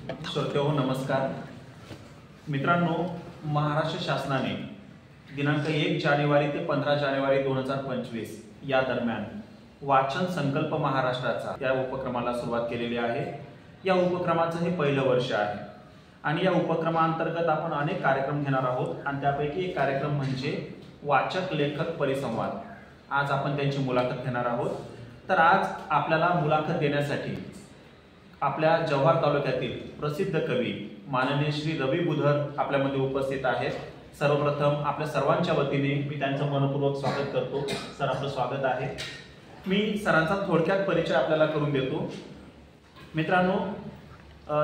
श्रोतेहो नमस्कार मित्रांनो, महाराष्ट्र शासनाने दिनांक 1 जानेवारी ते 15 जानेवारी 2025 या दरम्यान वाचन संकल्प महाराष्ट्राचा या उपक्रमाला सुरुवात केलेली आहे। या उपक्रमाचं हे पहिलं वर्ष आहे आणि या उपक्रमाअंतर्गत आपण अनेक कार्यक्रम घेणार आहोत आणि त्यापैकी एक कार्यक्रम म्हणजे वाचक लेखक परिसंवाद। आज आपण त्यांची मुलाखत घेणार आहोत। तर आज आपल्याला मुलाखत देण्यासाठी आपल्या जव्हार तालुक्यातील प्रसिद्ध कवी माननीय श्री रवी बुधर आपल्यामध्ये उपस्थित आहेत। सर्वप्रथम आपल्या सर्वांच्या वतीने मी त्यांचं मनपूर्वक स्वागत करतो। सर, आपलं स्वागत आहे। मी सरांचा थोडक्यात परिचय आपल्याला करून देतो। मित्रांनो,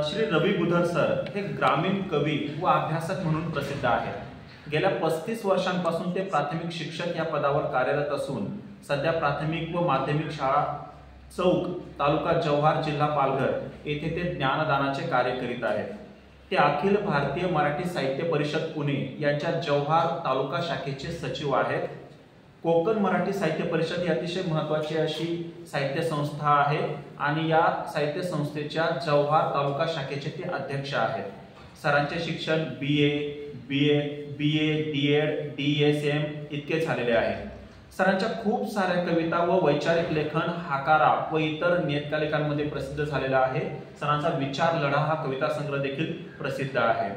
श्री रवी बुधर सर हे ग्रामीण कवी व अभ्यासक म्हणून प्रसिद्ध आहेत। गेल्या 35 वर्षांपासून ते प्राथमिक शिक्षक या पदावर कार्यरत असून सध्या प्राथमिक व माध्यमिक शाळा चौक, तालुका जव्हार, जिल्हा पालघर येथे ते ज्ञानदानाचे कार्य करीत आहेत। ते अखिल भारतीय मराठी साहित्य परिषद पुणे यांच्या जव्हार तालुका शाखेचे सचिव आहेत। कोकण मराठी साहित्य परिषद ही अतिशय महत्त्वाची अशी साहित्य संस्था आहे आणि या साहित्य संस्थेच्या जव्हार तालुका शाखेचे ते अध्यक्ष आहेत। सरांचे शिक्षण BA, DEd, DSM इतके झालेले आहे। सरांच्या खूप साऱ्या कविता व वैचारिक लेखन हाकारा व इतर नियतकालिकांमध्ये प्रसिद्ध झालेला आहे। सरांचा विचार लढा हा कविता संग्रह देखील प्रसिद्ध आहे।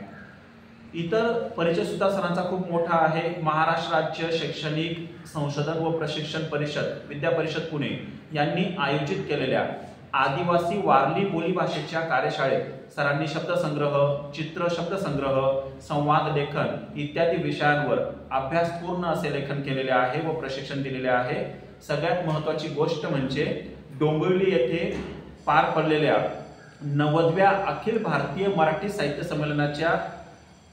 इतर परिचय सुद्धा सरांचा खूप मोठा आहे। महाराष्ट्र राज्य शैक्षणिक संशोधन व प्रशिक्षण परिषद विद्या परिषद पुणे यांनी आयोजित केलेल्या आदिवासी वारली बोली भाषेच्या कार्यशाळेत सरांनी शब्दसंग्रह, चित्र शब्दसंग्रह, संवाद लेखन इत्यादी विषयांवर अभ्यासपूर्ण असे लेखन केलेले आहे व प्रशिक्षण दिलेले आहे। सगळ्यात महत्त्वाची गोष्ट म्हणजे डोंबिवली येथे पार पडलेल्या 90व्या अखिल भारतीय मराठी साहित्य संमेलनाच्या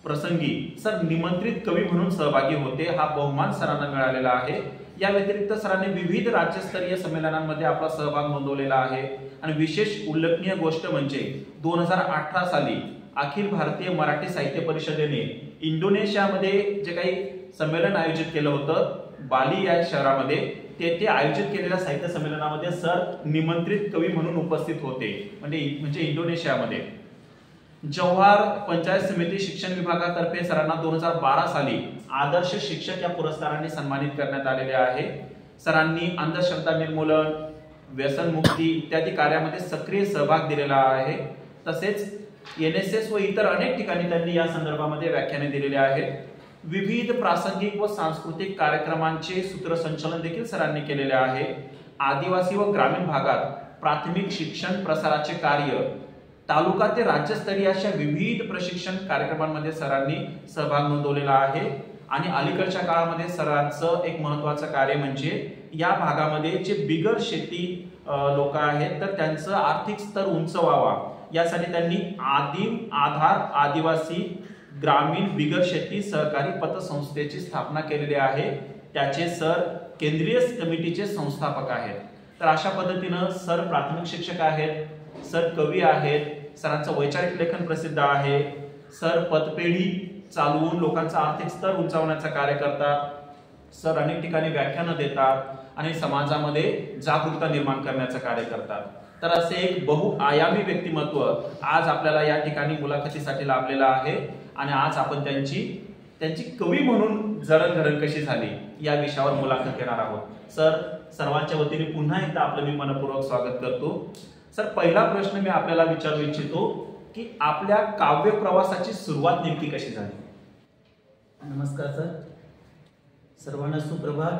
प्रसंगी सर निमंत्रित कवी म्हणून सहभागी होते। हा बहुमान सरांना मिळालेला आहे। या व्यतिरिक्त सरांनी विविध राज्यस्तरीय संमेलनांमध्ये आपला सहभाग नोंदवलेला आहे आणि विशेष उल्लेखनीय गोष्ट म्हणजे 2018 साली अखिल भारतीय मराठी साहित्य परिषदेने इंडोनेशियामध्ये जे काही संमेलन आयोजित केलं होतं बाली या शहरामध्ये, तेथे आयोजित केलेल्या साहित्य संमेलनामध्ये सर निमंत्रित कवी म्हणून उपस्थित होते, म्हणजे इंडोनेशियामध्ये। जव्हार पंचायत समिती शिक्षण विभागातर्फे सरांना 2012 साली आदर्श शिक्षक या पुरस्काराने सन्मानित करण्यात आलेले आहे। सरांनी अंधश्रद्धा निर्मूलन, व्यसनमुक्ती इत्यादी कार्यामध्ये सक्रिय सहभाग दिलेला आहे। तसेच NSS व इतर अनेक ठिकाणी त्यांनी या संदर्भामध्ये व्याख्याने दिलेले आहेत। विविध प्रासंगिक व सांस्कृतिक कार्यक्रमांचे सूत्रसंचालन देखील सरांनी केलेले आहे। आदिवासी व ग्रामीण भागात प्राथमिक शिक्षण प्रसाराचे कार्य, तालुका ते राज्यस्तरीय अशा विविध प्रशिक्षण कार्यक्रमांमध्ये सरांनी सहभाग नोंदवलेला आहे। आणि अलीकडच्या काळामध्ये सरांचं एक महत्त्वाचं कार्य म्हणजे या भागामध्ये जे बिगर शेती लोक आहेत तर त्यांचं आर्थिक स्तर उंच व्हावा यासाठी त्यांनी आदिम आधार आदिवासी ग्रामीण बिगर शेती सहकारी पतसंस्थेची स्थापना केलेली आहे। त्याचे सर केंद्रीय कमिटीचे संस्थापक आहेत। तर अशा पद्धतीनं सर प्राथमिक शिक्षक आहेत, सर कवी आहेत, सरांचं वैचारिक लेखन प्रसिद्ध आहे, सर पतपेढी चालवून लोकांचा आर्थिक स्तर उंचावण्याचं कार्य करतात, सर अनेक ठिकाणी व्याख्यानं देतात आणि समाजामध्ये जागरूकता निर्माण करण्याचं कार्य करतात। तर असे एक बहुआयामी व्यक्तिमत्व आज आपल्याला या ठिकाणी मुलाखतीसाठी लाभलेलं आहे आणि आज आपण त्यांची कवी म्हणून जडणघडण कशी झाली या विषयावर मुलाखत घेणार आहोत। सर, सर्वांच्या वतीने पुन्हा एकदा आपलं मी मनपूर्वक स्वागत करतो। सर, पहिला प्रश्न मी आपल्याला विचारू इच्छितो की आपल्या काव्य प्रवासाची सुरुवात नेमकी कशी झाली? नमस्कार सर, सर्वांना सुप्रभात।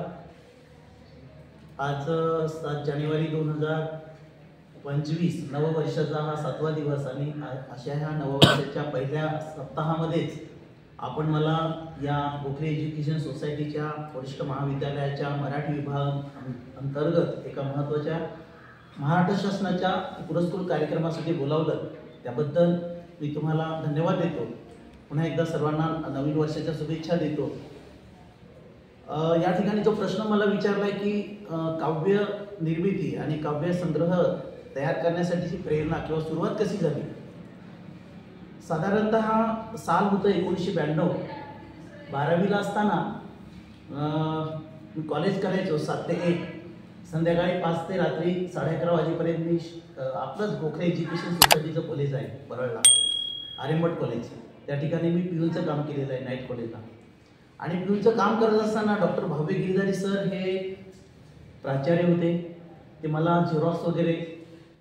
आज 7 जानेवारी 2025 नववर्षाचा हा 7वा दिवस आणि अशा ह्या नववर्षाच्या पहिल्या सप्ताहामध्येच आपण मला या गोखले एज्युकेशन सोसायटीच्या वरिष्ठ महाविद्यालयाच्या मराठी विभाग अंतर्गत एका महत्त्वाच्या महाराष्ट्र शासनाच्या पुरस्कृत कार्यक्रमासाठी बोलावलं, त्याबद्दल मी तुम्हाला धन्यवाद देतो। पुन्हा एकदा सर्वांना नवीन वर्षाच्या शुभेच्छा देतो। या ठिकाणी जो प्रश्न मला विचारलाय की काव्य निर्मिती आणि काव्य संग्रह तयार करण्यासाठीची प्रेरणा किंवा सुरुवात कशी झाली। साधारणतः साल होतं 1992। 12वीला असताना मी कॉलेज करायचो 7 ते 1 संध्याकाळी 5 ते रात्री 11:30 वाजेपर्यंत मी आपलंच गोखले एज्युकेशन सोसायटीचं कॉलेज आहे परळला, आर्यमठ कॉलेज, त्या ठिकाणी मी पिऊनचं काम केलेलं आहे नाईट कॉलेजला. आणि पिऊनचं काम करत असताना डॉक्टर भावे गिरिधारी सर हे प्राचार्य होते. ते मला झेरॉक्स वगैरे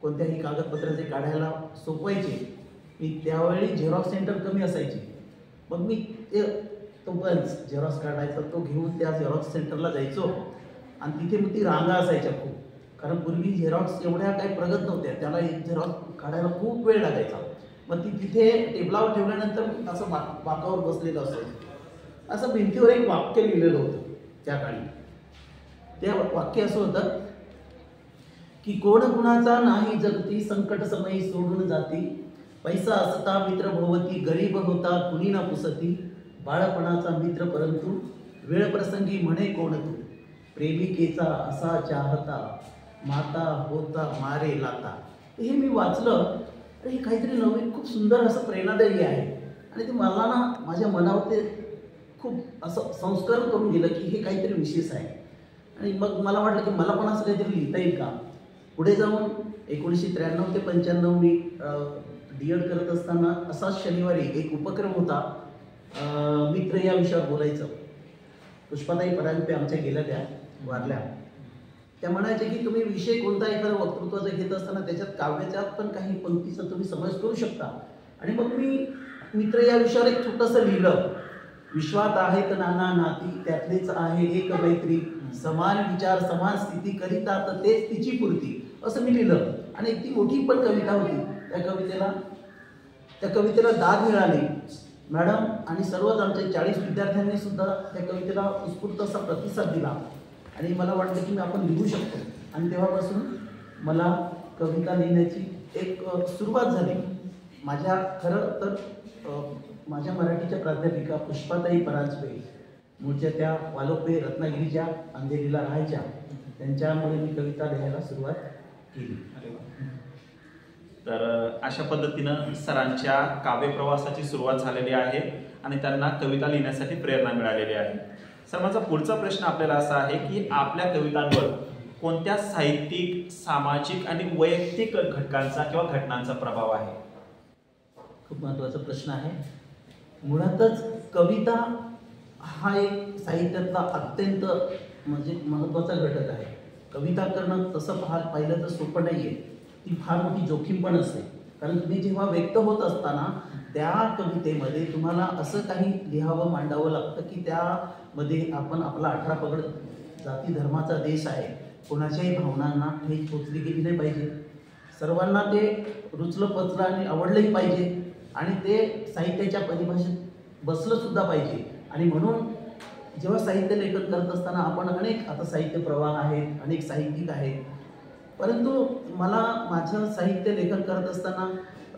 कोणत्याही कागदपत्राचे काढायला सोपवायचे. मी त्यावेळी झेरॉक्स सेंटर कमी असायचे, मग मी तो बंच झेरॉक्स काढायचा तो घेऊन त्या झेरॉक्स सेंटरला जायचो. आणि तिथे मग ती रांगा असायच्या खूप, कारण पूर्वी झेरॉक्स एवढ्या काही प्रगत नव्हत्या, त्याला एक झेरॉक्स काढायला खूप वेळ लागायचा. मग ती तिथे टेबलावर ठेवल्यानंतर असं बाकावर बसलेलं असायचं. असं भिंतीवर एक वाक्य लिहिलेलं होतं त्या काळी. ते वाक्य असं होतं की कोण कुणाचा नाही जगती, संकट समयी सोडून जाती, पैसा असता मित्र भोवती, गरीब होता कुणी ना पुसती, बाळपणाचा मित्र परंतु वेळ प्रसंगी म्हणे कोण तू, प्रेमिकेचा असा चाहता, माता होता मारे लाता. हे मी वाचलं, हे काहीतरी नवीन खूप सुंदर असं प्रेरणादायी आहे. आणि ते मला ना माझ्या मनावर ते खूप असं संस्कार करून गेलं की हे काहीतरी विशेष आहे. आणि मग मला वाटलं की मला पण असं काहीतरी लिहिता येईल का. पुढे जाऊन 1993 ते 95 मी D.Ed करत असताना असाच शनिवारी एक उपक्रम होता, मित्र या विषयावर बोलायचं. पुष्पाताई परांजपे आमच्या गेल्या त्या वारल्या, त्या म्हणायचे की तुम्ही विषय कोणता एखादा वक्तृत्वाचा घेत असताना त्याच्यात काव्याच्यात पण काही पंक्तीचा तुम्ही समावेश करू शकता. आणि मग मी मित्र या विषयावर एक छोटंसं लिहिलं. विश्वात आहेत नाना नाती, त्यातलेच आहे एक मैत्री, समान विचार समान स्थिती करितात तेच तिची पूर्ती, असं मी लिहिलं. आणि ती मोठी पण कविता होती. त्या कवितेला दाद मिळाली. मॅडम आणि सर्वच आमच्या 40 विद्यार्थ्यांनी सुद्धा त्या कवितेला उत्स्फूर्त असा प्रतिसाद दिला. आणि मला वाटलं की आपण लिहू शकतो. आणि तेव्हापासून मला कविता लिहिण्याची एक सुरुवात झाली. माझ्या खरं तर माझ्या मराठीच्या प्राध्यापिका पुष्पाताई परांजपे, मूळच्या त्या वालोपे रत्नागिरीच्या अंधेरीला राहायच्या, त्यांच्यामुळे मी कविता लिहायला सुरुवात केली. तर अशा पद्धतीनं सरांच्या काव्य प्रवासाची सुरुवात झालेली आहे आणि त्यांना कविता लिहिण्यासाठी प्रेरणा मिळालेली आहे. सर, माझा पुढचा प्रश्न आपल्याला असा आहे की आपल्या कवितांवर कोणत्या साहित्यिक, सामाजिक आणि वैयक्तिक घटकांचा किंवा घटनांचा प्रभाव आहे? खूप महत्त्वाचा प्रश्न आहे. मुळातच कविता हा एक साहित्यातला अत्यंत म्हणजे महत्त्वाचा घटक आहे. कविता करणं तसं पाहिलं तर सोपं नाही आहे. ती फार मोठी जोखीम पण असते, कारण तुम्ही जेव्हा व्यक्त होत असताना त्या कवितेमध्ये तुम्हाला असं काही लिहावं मांडावं लागतं की त्यामध्ये आपण आपला 18 पगड जाती धर्माचा देश आहे, कोणाच्याही भावनांना ठेच पोचली गेली नाही पाहिजे, सर्वांना ते रुचलं पचलं आणि आवडलंही पाहिजे, आणि ते साहित्याच्या परिभाषेत बसलं सुद्धा पाहिजे. आणि म्हणून जेव्हा साहित्य लेखन करत असताना आपण आता साहित्य प्रवाह आहेत, अनेक साहित्यिक आहेत, परंतु मला माझं साहित्य लेखन करत असताना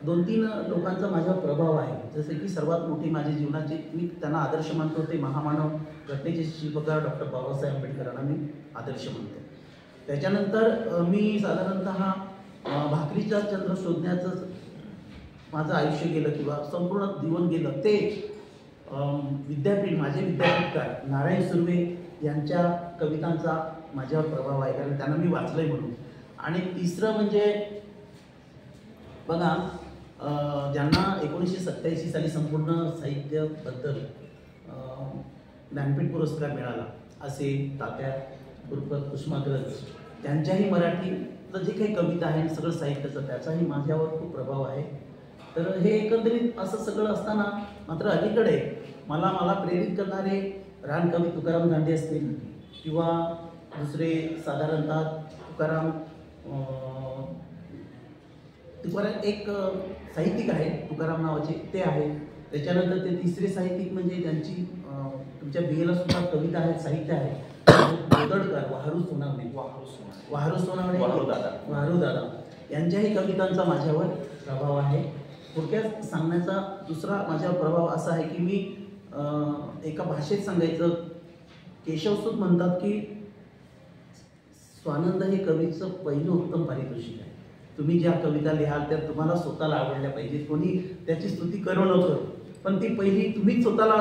2-3 लोकांचा माझ्यावर प्रभाव आहे. जसे की सर्वात मोठी माझ्या जीवनाची मी त्यांना आदर्श मानतो ते महामानव घटनेचे शिल्पकार डॉक्टर बाबासाहेब आंबेडकरांना मी आदर्श मानतो. त्याच्यानंतर मी साधारणतः भाकरीचा चंद्र शोधण्याचं माझं आयुष्य गेलं किंवा संपूर्ण जीवन गेलं ते माझे विद्यापीठकार नारायण सुर्वे यांच्या कवितांचा माझ्यावर प्रभाव आहे, कारण त्यांना मी वाचलंय म्हणून. आणि तिसरं म्हणजे बघा, ज्यांना 1987 साली संपूर्ण साहित्याबद्दल ज्ञानपीठ पुरस्कार मिळाला असे तात्या उर्फ कुसुमाग्रज, त्यांच्याही मराठीतलं जे काही कविता आहे सगळं साहित्याचं त्याचाही माझ्यावर खूप प्रभाव आहे. तर हे एकंदरीत असं सगळं असताना मात्र अलीकडे मला प्रेरित करणारे रानकवी तुकाराम गांधी असतील किंवा दुसरे साधारणतः तुकाराम एक साहित्यिक आहे तुकाराम नावाचे, ते आहे. त्याच्यानंतर ते तिसरे साहित्यिक म्हणजे त्यांची तुमच्या BA ला सुद्धा कविता आहेत, साहित्य आहे, बोदडकर, वाहरू दादा यांच्याही कवितांचा माझ्यावर प्रभाव आहे. थोडक्यात सांगण्याचा दुसरा माझ्यावर प्रभाव असा आहे की मी एका भाषेत सांगायचं, केशवसूत म्हणतात की स्वानंद हे कवीचं पहिलं उत्तम पारितोषिक आहे. तुम्ही ज्या कविता लिहाल त्या तुम्हाला स्वतःला आवडल्या पाहिजे, कोणी त्याची स्तुती करू नको, पण ती पहिली तुम्हीच स्वतःला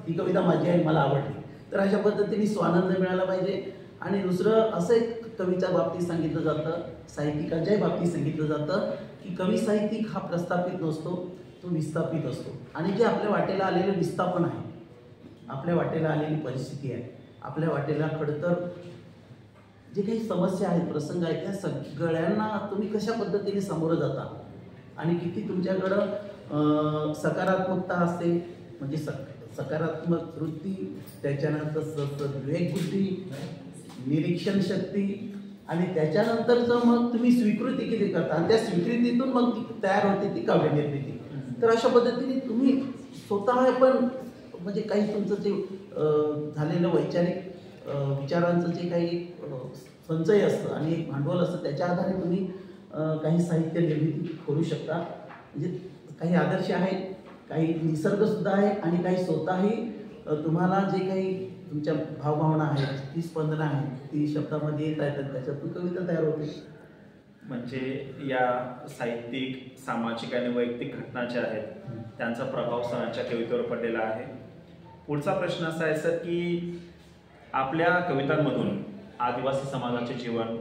ही कविता माझी आहे मला आवडली, तर अशा पद्धतीने स्वानंद मिळाला पाहिजे. आणि दुसरं असं एक कवीच्या बाबतीत सांगितलं जातं, साहित्यिकाच्याही बाबतीत सांगितलं जातं की कवी साहित्यिक हा प्रस्थापित नसतो, तो विस्थापित असतो. आणि जे आपल्या वाटेला आलेलं विस्थापन आहे, आपल्या वाटेला आलेली परिस्थिती आहे, आपल्या वाटेला खडतर जे काही समस्या आहेत, प्रसंग आहेत, त्या सगळ्यांना तुम्ही कशा पद्धतीने सामोरं जाता आणि किती तुमच्याकडं सकारात्मकता असते, म्हणजे सकारात्मक वृत्ती, त्याच्यानंतर विवेकबुद्धी, निरीक्षण शक्ती, आणि त्याच्यानंतरचं मग तुम्ही स्वीकृती किती करता आणि त्या स्वीकृतीतून मग ती तयार होते ती काव्य निर्मिती. तर अशा पद्धतीने तुम्ही स्वतः पण म्हणजे काही तुमचं जे झालेलं वैचारिक विचारांचं जे काही संचय असतं आणि एक भांडवल असतं, त्याच्या आधारे तुम्ही काही साहित्य निर्मिती करू शकता. म्हणजे काही आदर्श आहेत, काही निसर्गसुद्धा आहे आणि काही स्वतःही तुम्हाला जे काही तुमच्या भावभावना आहेत, ती स्पंदनं आहेत, ती शब्दामध्ये येत आहेत, त्याच्यातून कविता तयार होते. म्हणजे या साहित्यिक, सामाजिक आणि वैयक्तिक घटना ज्या आहेत त्यांचा प्रभाव सरांच्या कवितेवर पडलेला आहे. पुढचा प्रश्न असा आहे सर की आपल्या कवितांमधून आदिवासी समाजाचे जीवन,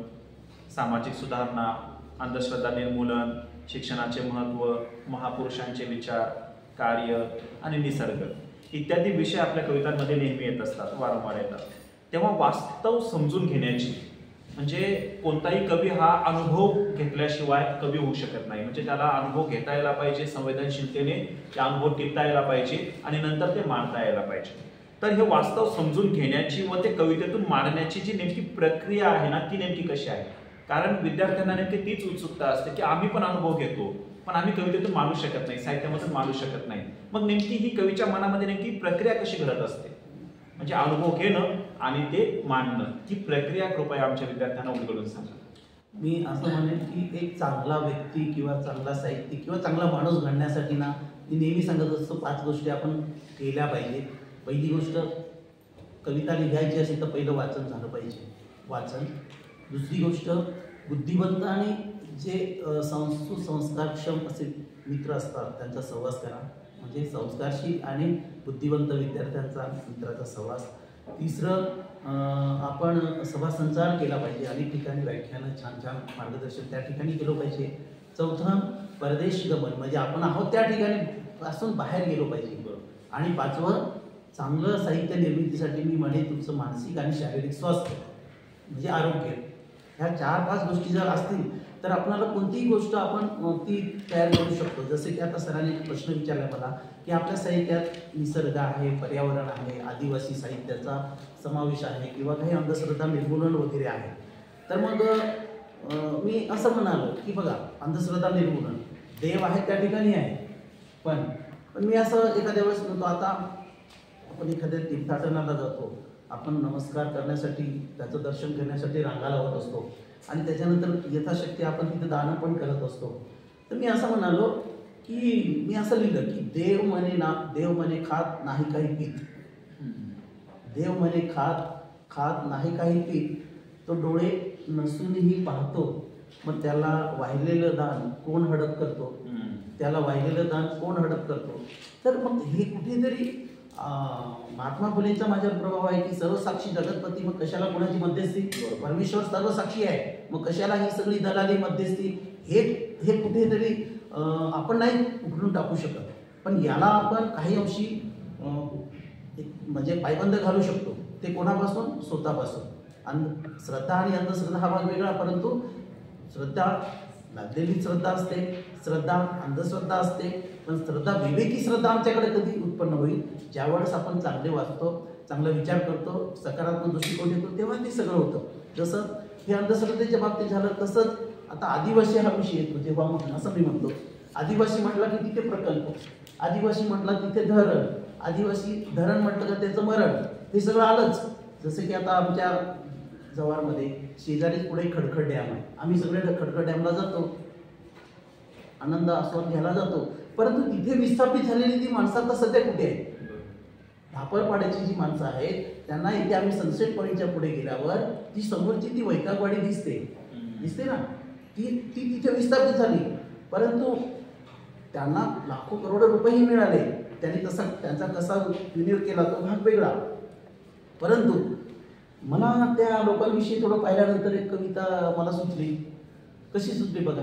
सामाजिक सुधारणा, अंधश्रद्धा निर्मूलन, शिक्षणाचे महत्त्व, महापुरुषांचे विचार, कार्य आणि निसर्ग इत्यादी विषय आपल्या कवितांमध्ये नेहमी येत असतात, वारंवार येतात. तेव्हा वास्तव समजून घेण्याची, म्हणजे कोणताही कवी हा अनुभव घेतल्याशिवाय कवी होऊ शकत नाही. म्हणजे त्याला अनुभव घेता यायला पाहिजे, संवेदनशीलतेने ते अनुभव टिपता यायला पाहिजे आणि नंतर ते मांडता यायला पाहिजे. तर हे वास्तव समजून घेण्याची व ते कवितेतून मांडण्याची जी नेमकी प्रक्रिया आहे ना, ती नेमकी कशी आहे? कारण विद्यार्थ्यांना नेमकी तीच उत्सुकता असते की आम्ही पण अनुभव घेतो, पण आम्ही कवितेतून मांडू शकत नाही, साहित्यामधून मांडू शकत नाही. मग नेमकी ही कवीच्या मनामध्ये नेमकी प्रक्रिया कशी घडत असते? म्हणजे अनुभव घेणं आणि ते मांडणं, ही प्रक्रिया कृपया आमच्या विद्यार्थ्यांना उलगडून सांगा. मी असं म्हणेन की एक चांगला व्यक्ती किंवा चांगला साहित्यिक किंवा चांगला माणूस घडण्यासाठी ना, मी नेहमी सांगत असतो 5 गोष्टी आपण केल्या पाहिजे. पहिली गोष्ट, कविता लिहायची असेल तर पहिलं वाचन झालं पाहिजे, वाचन. दुसरी गोष्ट, बुद्धिवंत आणि जे सुसंस्कारक्षम असे मित्र असतात त्यांचा सहवास करा, म्हणजे संस्कारशील आणि बुद्धिवंत विद्यार्थ्यांचा मित्राचा सहवास. तिसरं, आपण सभासंचार केला पाहिजे, अनेक ठिकाणी व्याख्यानं, छान छान मार्गदर्शन त्या ठिकाणी केलं पाहिजे. चौथं, परदेश गमन, म्हणजे आपण आहोत त्या ठिकाणी पासून बाहेर गेलो पाहिजे. आणि 5वं, चांगलं साहित्य निर्मितीसाठी मी म्हणेन तुमचं मानसिक आणि शारीरिक स्वास्थ्य म्हणजे आरोग्य. ह्या 4-5 गोष्टी जर असतील तर आपल्याला कोणतीही गोष्ट आपण ती तयार करू शकतो. जसे की आता सरांनी प्रश्न विचारला मला की आपल्या साहित्यात निसर्ग आहे, पर्यावरण आहे, आदिवासी साहित्याचा समावेश आहे किंवा काही अंधश्रद्धा निर्मूलन वगैरे आहे. तर मग मी असं म्हणालो की बघा, अंधश्रद्धा निर्मूलन, देव आहे त्या ठिकाणी आहे, पण मी असं एखाद्या वेळेस म्हणतो, आता आपण एखाद्या तीर्थाटनाला जातो, आपण नमस्कार करण्यासाठी, त्याचं दर्शन करण्यासाठी रांगा लावत असतो आणि त्याच्यानंतर यथाशक्ती आपण तिथे दान पण करत असतो. तर मी असं म्हणालो की मी असं लिहिलं की देव म्हणे खात नाही काही पीक, देव म्हणे खात नाही काही पीक, तो डोळे नसूनही पाहतो, मग त्याला वाहिलेलं दान कोण हडप करतो, त्याला वाहिलेलं दान कोण हडप करतो. तर मग हे कुठेतरी महात्मा फुलेंचा माझ्यावर प्रभाव आहे की सर्वसाक्षी जगतपती, मग कशाला कोणाची मध्यस्थी, परमेश्वर सर्वसाक्षी आहे, मग कशाला ही सगळी दलाली मध्यस्थी, हे कुठेतरी आपण नाही उघडून टाकू शकत. पण याला आपण काही अंशी म्हणजे पायबंद घालू शकतो. ते कोणापासून? स्वतःपासून. श्रद्धा आणि अंधश्रद्धा हा भाग वेगळा, परंतु श्रद्धा लादलेली श्रद्धा असते, श्रद्धा अंधश्रद्धा असते, पण श्रद्धा, विवेकी श्रद्धा आमच्याकडे कधी उत्पन्न होईल? ज्यावेळेस आपण चांगले वाचतो, चांगला विचार करतो, सकारात्मक दृष्टिकोन येतो, तेव्हा ते सगळं होतं. जसं हे अंधश्रद्धेच्या बाबतीत झालं, तसंच आता आदिवासी हा विषय येतो. जेव्हा असं मी म्हणतो, आदिवासी म्हटलं की तिथे प्रकल्प, आदिवासी म्हटलं तिथे धरण, आदिवासी धरण म्हटलं का त्याचं मरण, हे सगळं आलंच. जसं की आता आमच्या जव्हारमध्ये शेजारीच पुढे खडखड डॅम आहे, आम्ही सगळे खडखड डॅमला जातो, आनंद आस्वाद घ्यायला जातो, परंतु तिथे विस्थापित झालेली ती माणसं आता सध्या कुठे आहे? भापरपाड्याची जी माणसं आहेत त्यांना इथे आम्ही सनसेट पॉईंटच्या पुढे गेल्यावर ती समोरची ती वैतागवाडी दिसते ना, ती तिथे विस्थापित झाली, परंतु त्यांना लाखो करोडो रुपयेही मिळाले. त्यांनी त्यांचा कसा विनियोग केला तो भाग वेगळा. परंतु मला त्या लोकांविषयी थोडं पाहिल्यानंतर एक कविता मला सुचली. कशी सुचली बघा,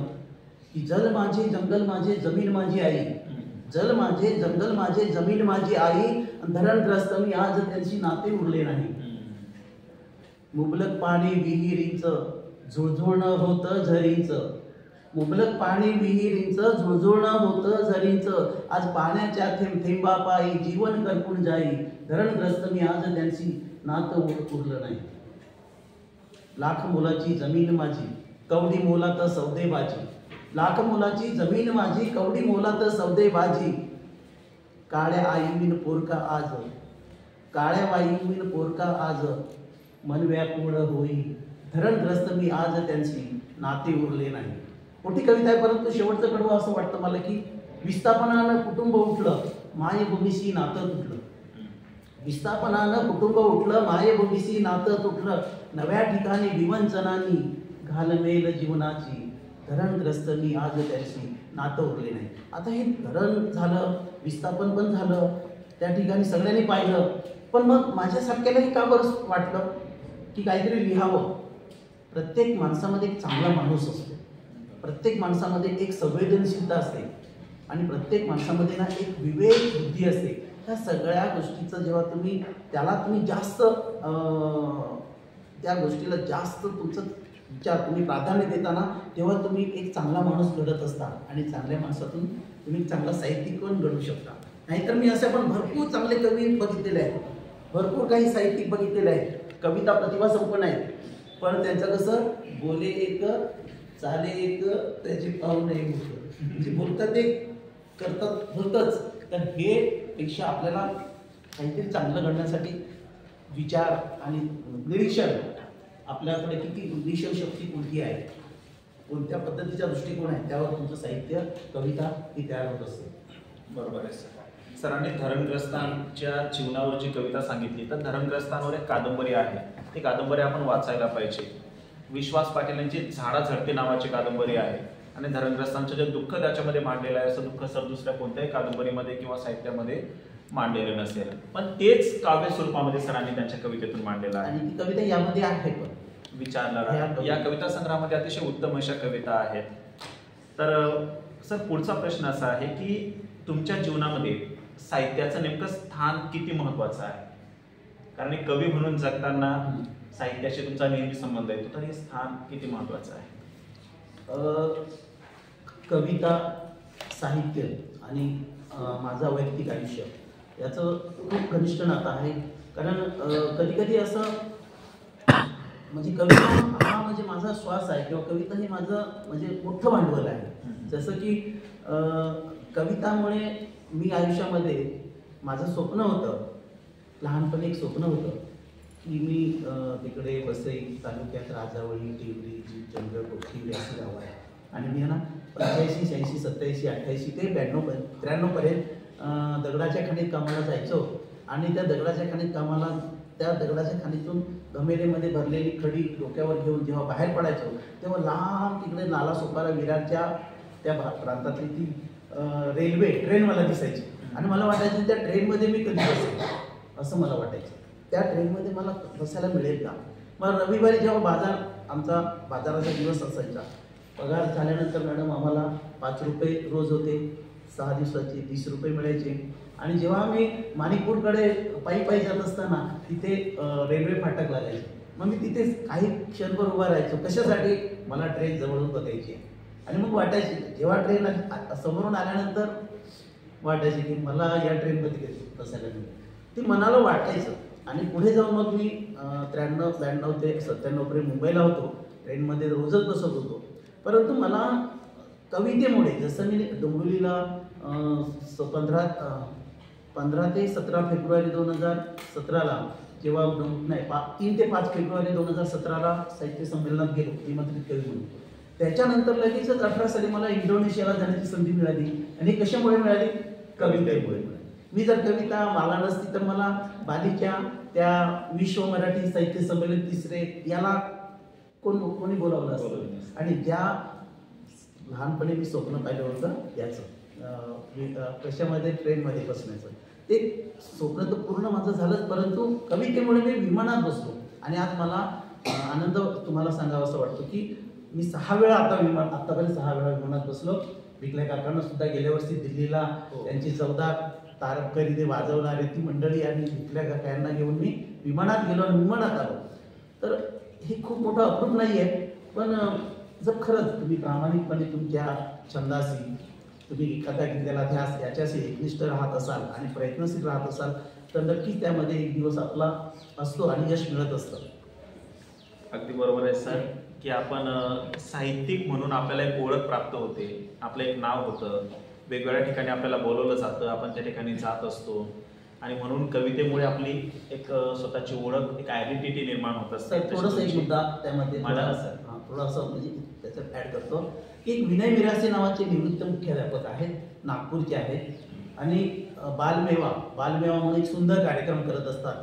की जल माझे जंगल माझे जमीन माझी आई, जल माझे जंगल माझे जमीन माझी आई, धरणग्रस्त मी आज त्यांची नाते उरले नाही. मुबलक पाणी विहिरींचं झुळझुळणं होतं झरींचं, मुबलक पाणी विहिरींचं झुळझुळणं होतं झरींचं, आज पाण्याच्या थेंब थेंबा पायी जीवन करपून जाई, धरणग्रस्त मी आज त्यांची नातं उरलं नाही. लाख मोलाची जमीन माझी कवडी मोलात सौदेबाजी, लाख मोलाची जमीन माझी कवडी मोलात सौदेबाजी, काळ्या आईविन पोरका आज, काळ्या वाईविन पोरका आज, मन व्याकुळ होई, धरणग्रस्त मी आज त्यांची नाते उरले नाही. मोठी कविता आहे, परंतु शेवटचं कडवं असं वाटतं मला, की विस्थापनानं कुटुंब उठलं मायभूमीशी नातं तुटलं, विस्थापनानं कुटुंब उठलं मायभूमीशी नातं तुटलं, नव्या ठिकाणी विवंचनानी घालमेल जीवनाची, धरणग्रस्त मी आज त्यांची नातं उरले नाही. आता हे धरण झालं, विस्थापन पण झालं, त्या ठिकाणी सगळ्यांनी पाहिलं, पण मग माझ्यासारख्यालाही का बरं वाटलं की काहीतरी लिहावं. प्रत्येक माणसामध्ये एक चांगला माणूस असतो, प्रत्येक माणसामध्ये एक संवेदनशीलता असते आणि प्रत्येक माणसामध्ये ना एक विवेक बुद्धी असते. ह्या सगळ्या गोष्टीचं जेव्हा तुम्ही जास्त त्या गोष्टीला जास्त तुमचं तुम्ही प्राधान्य देताना, तेव्हा तुम्ही एक चांगला माणूस घडत असता आणि चांगल्या माणसातून तुम्ही चांगला साहित्यिक पण घडू शकता. नाहीतर मी असे पण भरपूर चांगले कवी बघितलेले आहेत, भरपूर काही साहित्यिक बघितलेले आहेत, कविता प्रतिभा संपन्न आहेत, पण त्यांचं कसं बोले एक चाले एक त्याची पाहून एक म्हणजे बोलतात ते करतात बोलतच. तर हे पेक्षा आपल्याला काहीतरी चांगलं घडण्यासाठी विचार आणि निरीक्षण, आपल्याकडे किती निरीक्षण शक्ती कोणती आहे, कोणत्या पद्धतीचा दृष्टिकोन आहे, त्यावर तुमचं साहित्य कविता ही तयार होत असते. बरोबर आहे सर. सरांनी धरणग्रस्तांच्या जीवनावरची कविता सांगितली, तर धरणग्रस्तांवर एक कादंबरी आहे, ती कादंबरी आपण वाचायला पाहिजे. विश्वास पाटील यांची झाडा झडते नावाची कादंबरी आहे आणि धरणग्रस्तांचं जे दुःख त्याच्यामध्ये मांडलेलं आहे, असं दुःख सर दुसऱ्या कोणत्याही कादंबरीमध्ये किंवा साहित्यामध्ये मांडलेलं नसेल, पण तेच काव्य स्वरूपामध्ये सरांनी त्यांच्या कवितेतून मांडलेलं आहे. आणि ती कविता यामध्ये आहे पण विचारणारा या कविता संग्रहामध्ये अतिशय उत्तम अशा कविता आहेत. तर सर पुढचा प्रश्न असा आहे की तुमच्या जीवनामध्ये साहित्याचं नेमकं स्थान किती महत्वाचं आहे? कारण एक कवी म्हणून जगताना साहित्याशी तुमचा नेहमी संबंध येतो, तर हे स्थान किती महत्वाचं आहे? कविता, साहित्य आणि माझं वैयक्तिक आयुष्य याचं खूप घनिष्ठ नातं आहे. कारण कधी कधी असं म्हणजे कविता हा म्हणजे माझा श्वास आहे किंवा कविता हे माझं म्हणजे मोठं भांडवल आहे. जसं की कवितामुळे मी आयुष्यामध्ये माझं स्वप्न होतं, लहानपणी एक स्वप्न होतं की मी तिकडे वसई तालुक्यात राजावळी, टिवरी, चंद्र, कोथिंबरी अशी गावं आहे आणि मी ना 85, 86, 87, 88 ते 92, 93 पर्यंत दगडाच्या खाणीत कामाला जायचो आणि त्या दगडाच्या खाणीत कामाला त्या दगडाच्या खाणीतून गमेरेमध्ये भरलेली खडी डोक्यावर घेऊन जेव्हा बाहेर पडायचो तेव्हा लांब तिकडे नाला सोपारा विरारच्या त्या प्रांतातली ती रेल्वे ट्रेन मला दिसायची आणि मला वाटायचं त्या ट्रेनमध्ये मी कधी बसेल असं मला वाटायचं. त्या ट्रेनमध्ये मला बसायला मिळेल का. मग रविवारी जेव्हा आमचा बाजाराचा दिवस असायचा, पगार झाल्यानंतर मॅडम आम्हाला 5 रुपये रोज होते, 6 दिवसाचे 30 रुपये मिळायचे आणि जेव्हा आम्ही माणिकपूरकडे पायी जात असताना तिथे रेल्वे फाटक लागायचे. मग मी तिथे काही क्षणभर उभा राहायचो. कशासाठी? मला ट्रेन जवळून बघायची आणि मग वाटायची जेव्हा ट्रेन समोरून आल्यानंतर वाटायचे की मला या ट्रेनमध्ये बसायला मिळेल. ते मनाला वाटायचं आणि पुढे जाऊन मग मी 93, 92 ते 97 पर्यंत मुंबईला होतो. ट्रेनमध्ये रोजच बसत होतो. परंतु मला कवितेमुळे जसं मी डोंबिवलीला 15 ते 17 फेब्रुवारी 2017ला जेव्हा 3 ते 5 फेब्रुवारी 2017ला साहित्य संमेलनात गेलो निमंत्रित कवी म्हणून. त्याच्यानंतर लगेचच 18 साली मला इंडोनेशियाला जाण्याची संधी मिळाली आणि कशामुळे मिळाली? कवितेमुळे मिळाली. मी जर कविता मला नसती तर मला बालीच्या त्या विश्व मराठी साहित्य संमेलन 3रे याला कोणी बोलावलं असतं आणि ज्या लहानपणी मी स्वप्न पाहिलं होतं याचं कशामध्ये ट्रेनमध्ये बसण्याचं ते स्वप्न तर पूर्ण माझं झालंच, परंतु कवितेमुळे मी विमानात बसलो आणि आज मला आनंद तुम्हाला सांगावासा वाटतो की मी 6 वेळा आतापर्यंत 6 वेळा विमानात बसलो. विकल्या काकांना सुद्धा गेल्या वर्षी दिल्लीला त्यांची 14 तारकरी ते वाजवणारी ती मंडळी आणि विकल्या काकांना घेऊन मी विमानात गेलो आणि विमानात आलो. तर हे खूप मोठं अप्रूप नाही आहे, पण जर खरंच तुम्ही प्रामाणिकपणे तुमच्या छंदाशी तुम्ही एखाद्या त्याला ध्यास याच्याशी एकनिष्ठ राहत असाल आणि प्रयत्नशील राहत असाल तर नक्कीच त्यामध्ये एक दिवस आपला असतो आणि यश मिळत असतं. अगदी बरोबर आहे सर, की आपण साहित्यिक म्हणून आपल्याला एक ओळख प्राप्त होते, आपलं एक नाव होतं, वेगवेगळ्या ठिकाणी आपल्याला बोलवलं जातं, आपण त्या ठिकाणी जात असतो आणि म्हणून कवितेमुळे आपली एक स्वतःची ओळख, एक आयडेंटिटी निर्माण होत असते. थोडंसं एक मुद्दा त्यामध्ये थोडासा म्हणजे त्याच्यात ॲड करतो की एक विनय मिरासे नावाचे निवृत्त मुख्याध्यापक आहेत, नागपूरचे आहेत आणि बालमेवा म्हणून एक सुंदर कार्यक्रम करत असतात.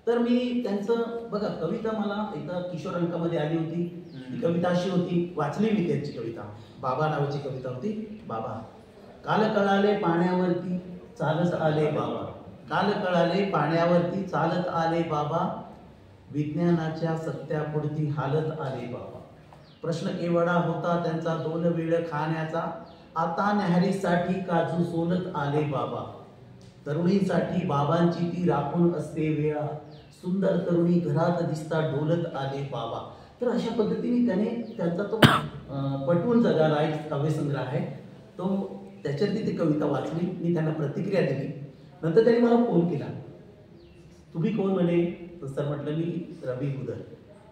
तर मी त्यांचं बघा कविता मला एकदा किशोर अंकामध्ये आली होती. ती कविता अशी होती, वाचली मी त्यांची कविता. बाबा नावाची कविता होती. बाबा काल कळाले पाण्यावरती चालत आले बाबा, काल कळाले पाण्यावरती चालत आले बाबा, विज्ञानाच्या सत्यापुढती हालत आले बाबा. प्रश्न केवढा होता त्यांचा 2 वेळ खाण्याचा, आता न्याहारीसाठी काजू सोलत आले बाबा. तरुणींसाठी बाबांची ती राखून असते वेळा, सुंदर तरुणी घरात दिसता डोलत आले बाबा. तर अशा पद्धतीने त्याने त्यांचा तो पटवून जगाला एक काव्यसंग्रह आहे तो, त्याच्यातली ती कविता वाचली. मी त्यांना प्रतिक्रिया दिली. नंतर त्यांनी मला फोन केला, तुम्ही कोण म्हणे? सर म्हटलं मी रवी गुदर.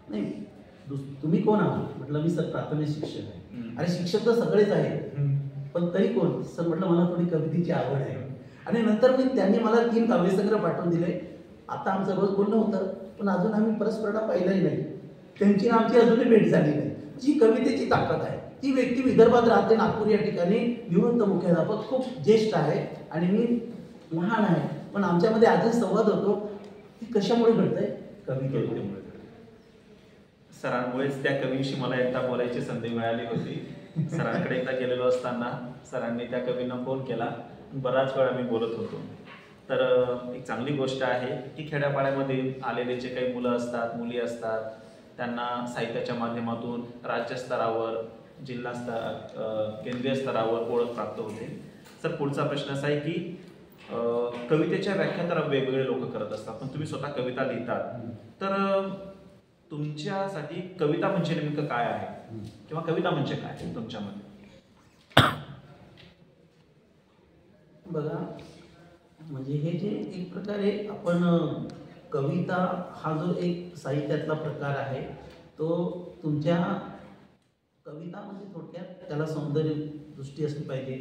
नाही तुम्ही कोण आहात? म्हटलं मी सर प्राथमिक शिक्षक आहे. अरे शिक्षक तर सगळेच आहेत, पण तरी कोण? सर म्हटलं मला थोडी कवितेची आवड आहे. आणि नंतर त्यांनी मला 3 काव्यसंग्रह पाठवून दिले. आता आमचं रोज बोलणं होतं, पण अजून आम्ही परस्परला पाहिलंही नाही, त्यांची आमची अजूनही भेट झाली नाही. जी कवितेची ताकद आहे, ती व्यक्ती विदर्भात राहते, नागपूर या ठिकाणी निवृत्त मुख्याध्यापक, खूप ज्येष्ठ आहे आणि मी लहान आहे, पण आमच्यामध्ये आजही संवाद होतो. ती कशामुळे घडतंय? कवितेमुळे. सरांमुळेच त्या कवीशी मला एकदा बोलायची संधी मिळाली होती. सरांकडे एकदा गेलेलो असताना सरांनी त्या कवींना फोन केला, बराच वेळ आम्ही बोलत होतो. तर एक चांगली गोष्ट आहे की खेड्यापाड्यामध्ये आलेले जे काही मुलं असतात, मुली असतात, त्यांना साहित्याच्या माध्यमातून राज्यस्तरावर, जिल्हा केंद्रीय स्तरावर ओळख प्राप्त होते. सर पुढचा प्रश्न असा आहे की कवितेच्या व्याख्या तर वेगवेगळे लोक करत असतात, पण तुम्ही स्वतः कविता लिहितात, तर तुमच्यासाठी कविता म्हणजे नेमकं काय आहे किंवा कविता म्हणजे काय तुमच्यामध्ये? बघा म्हणजे हे जे एक प्रकारे आपण कविता हा जो एक साहित्यातला प्रकार आहे तो तुमच्या कविता म्हणजे थोडक्यात त्याला सौंदर्य दृष्टी असली पाहिजे,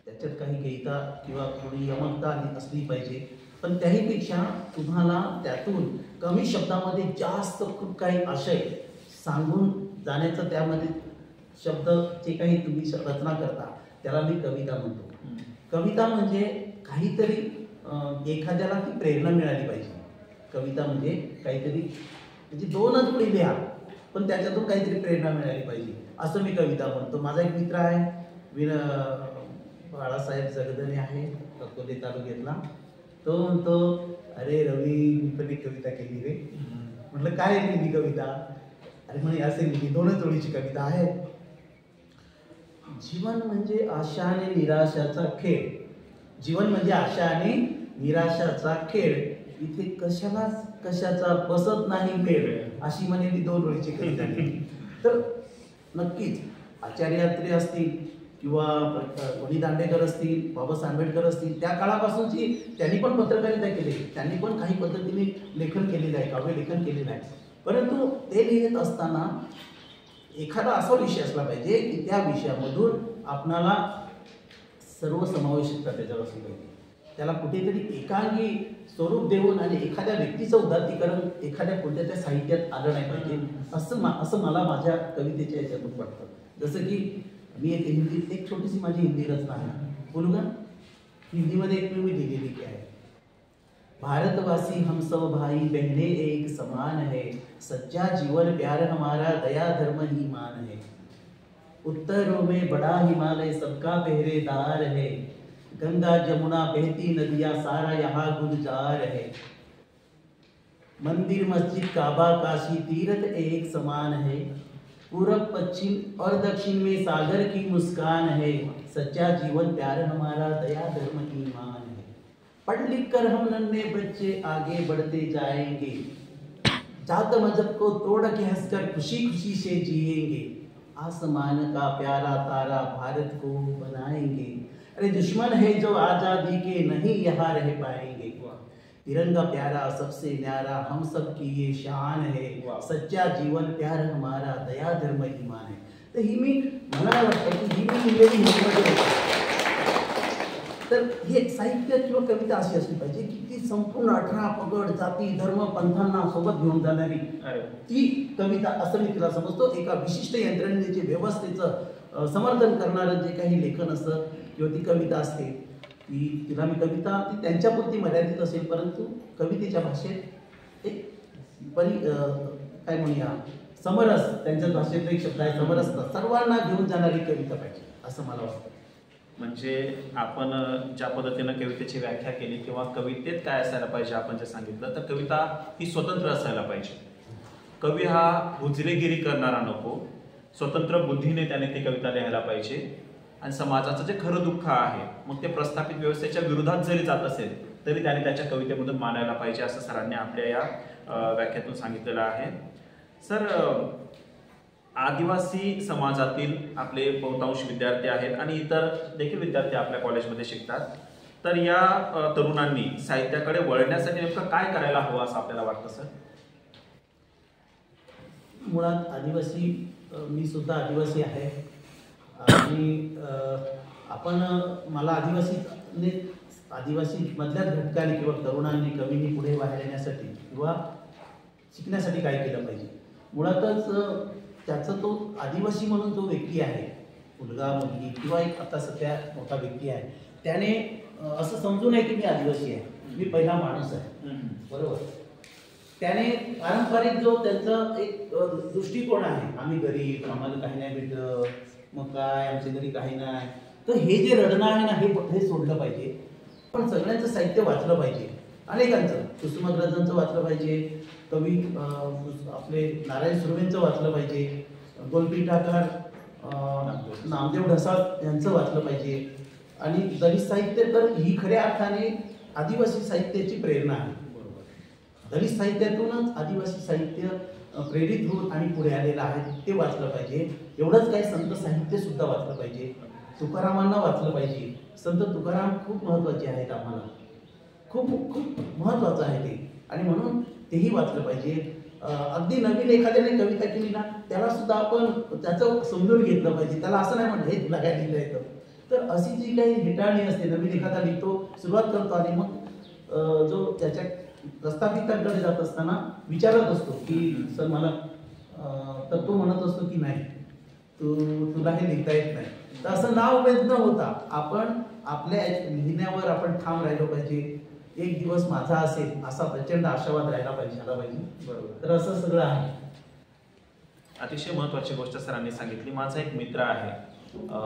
त्याच्यात काही गीता किंवा थोडी यमकता असली पाहिजे, पण त्याहीपेक्षा तुम्हाला त्यातून कमी शब्दामध्ये जास्त खूप काही आशय सांगून जाण्याचं त्यामध्ये शब्द जे काही तुम्ही रचना करता त्याला मी कविता म्हणतो. कविता म्हणजे काहीतरी एखाद्याला ती प्रेरणा मिळाली पाहिजे. कविता म्हणजे काहीतरी म्हणजे 2च ओळी लिहा पण त्याच्यातून काहीतरी प्रेरणा मिळाली पाहिजे असं मी कविता म्हणतो. माझा एक मित्र आहे बाळासाहेब जगदने आहे अकोले तालुक्यातला, तो म्हणतो अरे रवी मी पण एक कविता केली रे. म्हटलं काय लिहिली कविता? अरे म्हणे असे लिहिली 2च ओळीची कविता आहे. जीवन म्हणजे आशा आणि निराशाचा खेळ, जीवन म्हणजे आशा आणि निराशाचा खेळ, इथे कशाचा बसत नाही मेळ, अशी म्हणे मी 2 ओळीची कविता लिहिली. तर नक्कीच आचार्य अत्रे असतील किंवा वनी दांडेकर असतील, बाबासाहेब आंबेडकर असतील, त्या काळापासूनची त्यांनी पण पत्रकारिता केली, त्यांनी पण काही पद्धतीने लेखन केलेलं आहे, काव्य लेखन केलेलं आहे. परंतु ते लिहित असताना एखादा असा विषय असला पाहिजे की त्या विषयामधून आपणाला सर्व समावेशकता त्याच्यावर असली पाहिजे, त्याला कुठेतरी एकांगी स्वरूप देऊन आणि एखाद्या व्यक्तीचं उदात्तीकरण एखाद्या कोणत्या त्या साहित्यात आलं नाही पाहिजे असं मला माझ्या कवितेच्या याच्यातून वाटतं. जसं की मी एक हिंदी एक छोटीशी माझी हिंदी रचना आहे, बोलू का? हिंदीमध्ये एक मी लिहिलेली की आहे, भारतवासी हम सब भाई बहने एक समान है, सच्चा जीवन प्यार हमारा दया धर्म ही मान है, उत्तरों में बड़ा हिमालय सबका पहरेदार है, गंगा जमुना बहती नदियां सारा यहाँ गुलजार है. मंदिर मस्जिद काबा काशी तीर्थ एक समान है, पूरब पश्चिम और दक्षिण में सागर की मुस्कान है, सच्चा जीवन प्यार हमारा दया धर्म ईमान है, पढ़ लिख कर हम नन्हे बच्चे आगे बढ़ते जाएंगे, जात मजहब को तोड़ के हंसकर खुशी खुशी से जिएंगे, आसमान का प्यारा तारा भारत को बनाएंगे, अरे दुश्मन है जो आजादी के नहीं यहाँ रह पाएंगे, तिरंगा प्यारा सबसे न्यारा हम सब की ये शान है, सच्चा जीवन प्यार हमारा दया धर्म ईमान है. तर ही मी मला वाटतं की ही मी लिहिलेली हिंदीमध्ये तर हे साहित्य किंवा कविता अशी असली पाहिजे की ती संपूर्ण 18 पगड जाती धर्म पंथांना सोबत घेऊन जाणारी ती कविता असं मी तिला समजतो. एका विशिष्ट यंत्रणेचे व्यवस्थेचं समर्थन करणारं जे काही लेखन असतं किंवा ती कविता असते तिला मी कविता ती त्यांच्यापुरती मर्यादित असेल, परंतु कवितेच्या भाषेत एक काय म्हणूया समरस, त्यांच्या भाषेत एक शब्द आहे समरस, सर्वांना घेऊन जाणारी कविता पाहिजे असं मला वाटतं. म्हणजे आपण ज्या पद्धतीनं कवितेची व्याख्या केली किंवा कवितेत काय असायला पाहिजे आपण जे सांगितलं, तर कविता ही स्वतंत्र असायला पाहिजे. कवी हा भुजलेगिरी करणारा नको, स्वतंत्र बुद्धीने त्याने ती कविता लिहायला पाहिजे आणि समाजाचं जे खरं दुःख आहे मग ते प्रस्थापित व्यवस्थेच्या विरोधात जरी जात असेल तरी त्याने त्याच्या कवितेमधून मांडायला पाहिजे असं सरांनी आपल्या या व्याख्यातून सांगितलेलं आहे. सर, आदिवासी समाजातील आपले बहुतांश विद्यार्थी आहेत आणि इतर देखील विद्यार्थी आपल्या कॉलेजमध्ये शिकतात, तर या तरुणांनी साहित्याकडे वळण्यासाठी नेमकं काय करायला हवं असं आपल्याला वाटतं सर? मुळात आदिवासी, मी सुद्धा आदिवासी आहे आणि आपण मला आदिवासी मधल्याच घटकांनी किंवा तरुणांनी कवींनी पुढे बाहेर येण्यासाठी किंवा शिकण्यासाठी काय केलं पाहिजे. मुळातच त्याचं तो आदिवासी म्हणून जो व्यक्ती आहे, मुलगा मुलगी किंवा एक आता सध्या मोठा व्यक्ती आहे, त्याने असं समजू नये की मी आदिवासी आहे, मी पहिला माणूस आहे, बरोबर. त्याने पारंपरिक जो त्यांचा एक दृष्टिकोन आहे, आम्ही गरीब, आम्हाला काही नाही भेटत, मग काय आमच्या घरी काही नाही, तर हे जे रडणं आहे ना हे सोडलं पाहिजे. पण सगळ्यांचं साहित्य वाचलं पाहिजे, अनेकांचं, कुसुमाग्रजांचं वाचलं पाहिजे, कवी आपले नारायण सुर्वेंचं वाचलं पाहिजे, गोलपीठाकार नामदेव ढसाळ यांचं वाचलं पाहिजे. आणि दलित साहित्य तर ही खऱ्या अर्थाने आदिवासी साहित्याची प्रेरणा आहे, बरोबर. दलित साहित्यातूनच आदिवासी साहित्य प्रेरित होऊन आणि पुढे आलेलं आहे, ते वाचलं पाहिजे. एवढंच काही संत साहित्य सुद्धा वाचलं पाहिजे, तुकारामांना वाचलं पाहिजे. संत तुकाराम खूप महत्त्वाचे आहेत आम्हाला, खूप खूप महत्त्वाचं आहे ते, आणि म्हणून तेही वाचलं पाहिजे. अगदी नवीन एखाद्याने कविता केली ना त्याला सुद्धा आपण त्याचं समजून घेतलं पाहिजे. त्याला असं नाही म्हणलं हे तुला काय लिहिलं येतं, तर अशी जी काही हेटाळणी असते, नवीन एखादा लिहितो, सुरुवात करतो आणि मग जो त्याच्या प्रस्थापितांकडे जात असताना विचारत असतो की सर मला, तर तो म्हणत असतो की नाही तुला हे लिहिता येत नाही. तर असं नाव वेद न होता आपण आपल्या लिहिण्यावर आपण ठाम राहिलो पाहिजे. एक दिवस माझा असेल असा प्रचंड आशावाद राहिला पाहिजे, बरोबर. तर असं सगळं आहे. अतिशय महत्त्वाची गोष्ट सरांनी सांगितली. माझा एक मित्र आहे,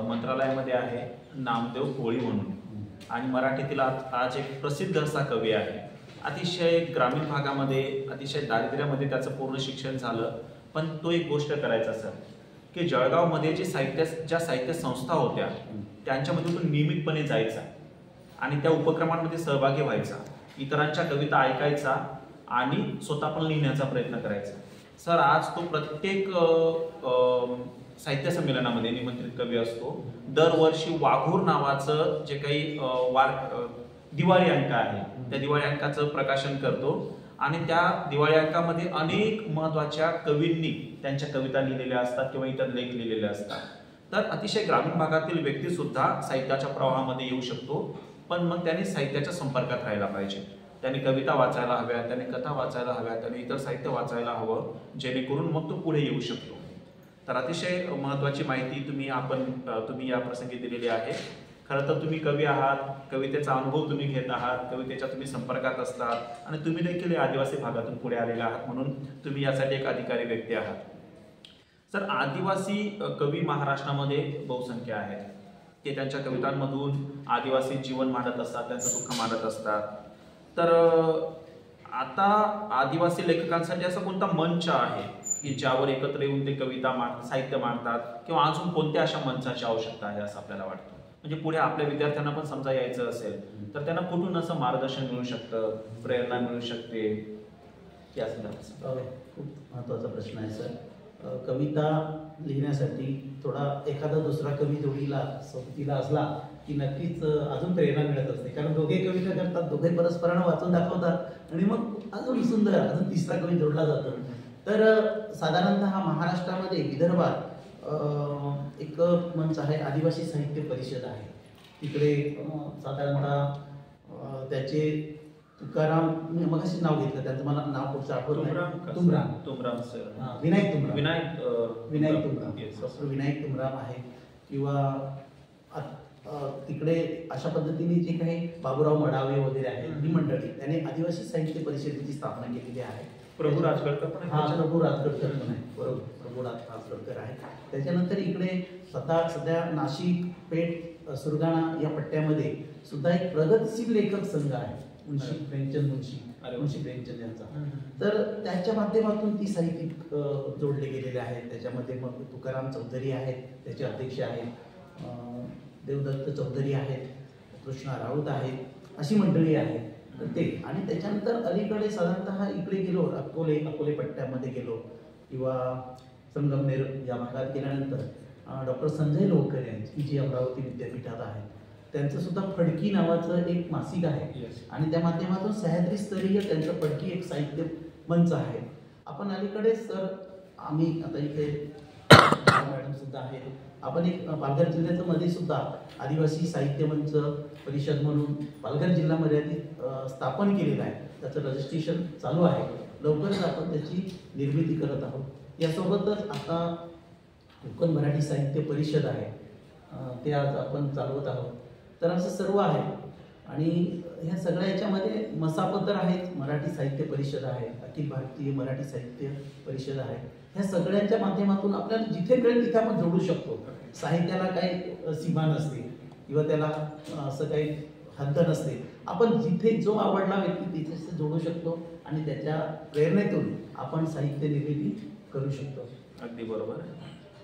मंत्रालयामध्ये आहे, नामदेव कोळी म्हणून, आणि मराठीतील आज एक प्रसिद्ध असा कवी आहे. अतिशय ग्रामीण भागामध्ये, अतिशय दारिद्र्यामध्ये त्याचं पूर्ण शिक्षण झालं, पण तो एक गोष्ट करायचा सर की जळगावमध्ये ज्या साहित्य संस्था होत्या त्यांच्यामध्ये तो नियमितपणे जायचा आणि त्या उपक्रमांमध्ये सहभागी व्हायचा, इतरांच्या कविता ऐकायचा आणि स्वतः पण लिहिण्याचा प्रयत्न करायचा. सर, आज तो प्रत्येक साहित्य संमेलनामध्ये निमंत्रित कवी असतो. दरवर्षी वाघूर नावाचं जे काही दिवाळी अंक आहे त्या दिवाळी अंकाचं प्रकाशन करतो आणि त्या दिवाळी अंकामध्ये अनेक महत्त्वाच्या कवींनी त्यांच्या कविता लिहिलेल्या असतात किंवा इतर लेख लिहिलेले असतात. तर अतिशय ग्रामीण भागातील व्यक्ती सुद्धा साहित्याच्या प्रवाहामध्ये येऊ शकतो, पण मग त्यांनी साहित्याच्या संपर्कात राहायला पाहिजे. त्यांनी कविता वाचायला हव्या, त्यांनी कथा वाचायला हव्या, त्यांनी इतर साहित्य वाचायला हवं, जेणेकरून मग तो पुढे येऊ शकतो. तर अतिशय महत्त्वाची माहिती तुम्ही या प्रसंगी दिलेली आहे. खरं तर तुम्ही कवी आहात, कवितेचा अनुभव तुम्ही घेत आहात, कवितेच्या तुम्ही संपर्कात असतात आणि तुम्ही देखील आदिवासी भागातून पुढे आलेला आहात, म्हणून तुम्ही यासाठी एक अधिकारी व्यक्ती आहात. सर, आदिवासी कवी महाराष्ट्रामध्ये बहुसंख्य आहेत. ते त्यांच्या कवितांमधून आदिवासी जीवन मांडत असतात, त्यांचं दुःख मांडत असतात. तर आता आदिवासी लेखकांसाठी असा कोणता मंच आहे की ज्यावर एकत्र येऊन ते कविता साहित्य मांडतात, किंवा अजून कोणत्या अशा मंचाची आवश्यकता आहे असं आपल्याला वाटतं? म्हणजे पुढे आपल्या विद्यार्थ्यांना पण समजा यायचं असेल तर त्यांना कुठून असं मार्गदर्शन मिळू शकतं, प्रेरणा मिळू शकते, या संदर्भात? खूप महत्त्वाचा प्रश्न आहे सर. कविता लिहिण्यासाठी थोडा एखादा दुसरा कवी जोडीला सोबतीला असला की नक्कीच अजून प्रेरणा मिळत असते, कारण दोघे कविता करतात, दोघे परस्परांना वाचून दाखवतात आणि मग अजून सुंदर अजून तिसरा कवी जोडला जातो. तर साधारणतः महाराष्ट्रामध्ये विदर्भात एक मंच आहे, आदिवासी साहित्य परिषद आहे. तिकडे साधारणतः त्याचे तुकाराम, मी मगाशी नाव घेतलं त्यांचं, मला नाव पुढचं आठवत नाही. तुमराम सर, विनायक तुमराम, विनायक तुमराम, डॉक्टर विनायक तुमराम आहे. किंवा तिकडे अशा पद्धतीने जे काही बाबूराव मडावे वगैरे आहेत ही मंडळी, त्याने आदिवासी साहित्य परिषदेची स्थापना केलेली आहे. प्रभू राजगडकर पण आहे. प्रभू राजगडकर पण आहे, बरोबर, प्रभू राजगडकर आहे. त्याच्यानंतर इकडे सध्या नाशिक, पेठ, सुरगाणा या पट्ट्यामध्ये सुद्धा एक प्रगतशील लेखक संघ आहे, मुंशी प्रेमचंद यांचा. तर त्याच्या माध्यमातून ती साहित्यिक जोडले गेलेले आहेत. त्याच्यामध्ये मग तुकाराम चौधरी आहेत, त्याचे अध्यक्ष आहेत, देवदत्त चौधरी आहेत, कृष्णा राऊत आहेत, अशी मंडळी आहेत ते. आणि त्याच्यानंतर अलीकडे साधारणतः इकडे गेलो, अकोले पट्ट्यामध्ये गेलो किंवा संगमनेर या भागात गेल्यानंतर डॉक्टर संजय लोहकर यांची जी अमरावती विद्यापीठात आहेत, त्यांचं सुद्धा फडकी नावाचं एक मासिक आहे आणि त्या माध्यमातून सह्याद्री स्तरीय त्यांचं फडकी एक साहित्य मंच आहे. आपण अलीकडे सर आम्ही आता इथे मॅडम सुद्धा आहेत, आपण एक पालघर जिल्ह्याचं मध्ये सुद्धा आदिवासी साहित्य मंच परिषद म्हणून पालघर जिल्हा मर्यादित स्थापन केलेलं आहे. त्याचं रजिस्ट्रेशन चालू आहे, लवकरच आपण त्याची निर्मिती करत आहोत. यासोबतच आता कोकण मराठी साहित्य परिषद आहे, ते आज आपण चालवत आहोत. तर असं सर्व आहे. आणि ह्या सगळ्या याच्यामध्ये मसापत्र आहेत, मराठी साहित्य परिषद आहे, अखिल भारतीय मराठी साहित्य परिषद आहे. ह्या सगळ्यांच्या माध्यमातून आपल्याला जिथे मिळेल तिथे आपण जोडू शकतो. साहित्याला काही सीमा नसते किंवा त्याला असं काही हद्द नसते. आपण जिथे जो आवडला व्यक्ती तिथे जोडू शकतो आणि त्याच्या प्रेरणेतून आपण साहित्य निर्मिती करू शकतो. अगदी बरोबर.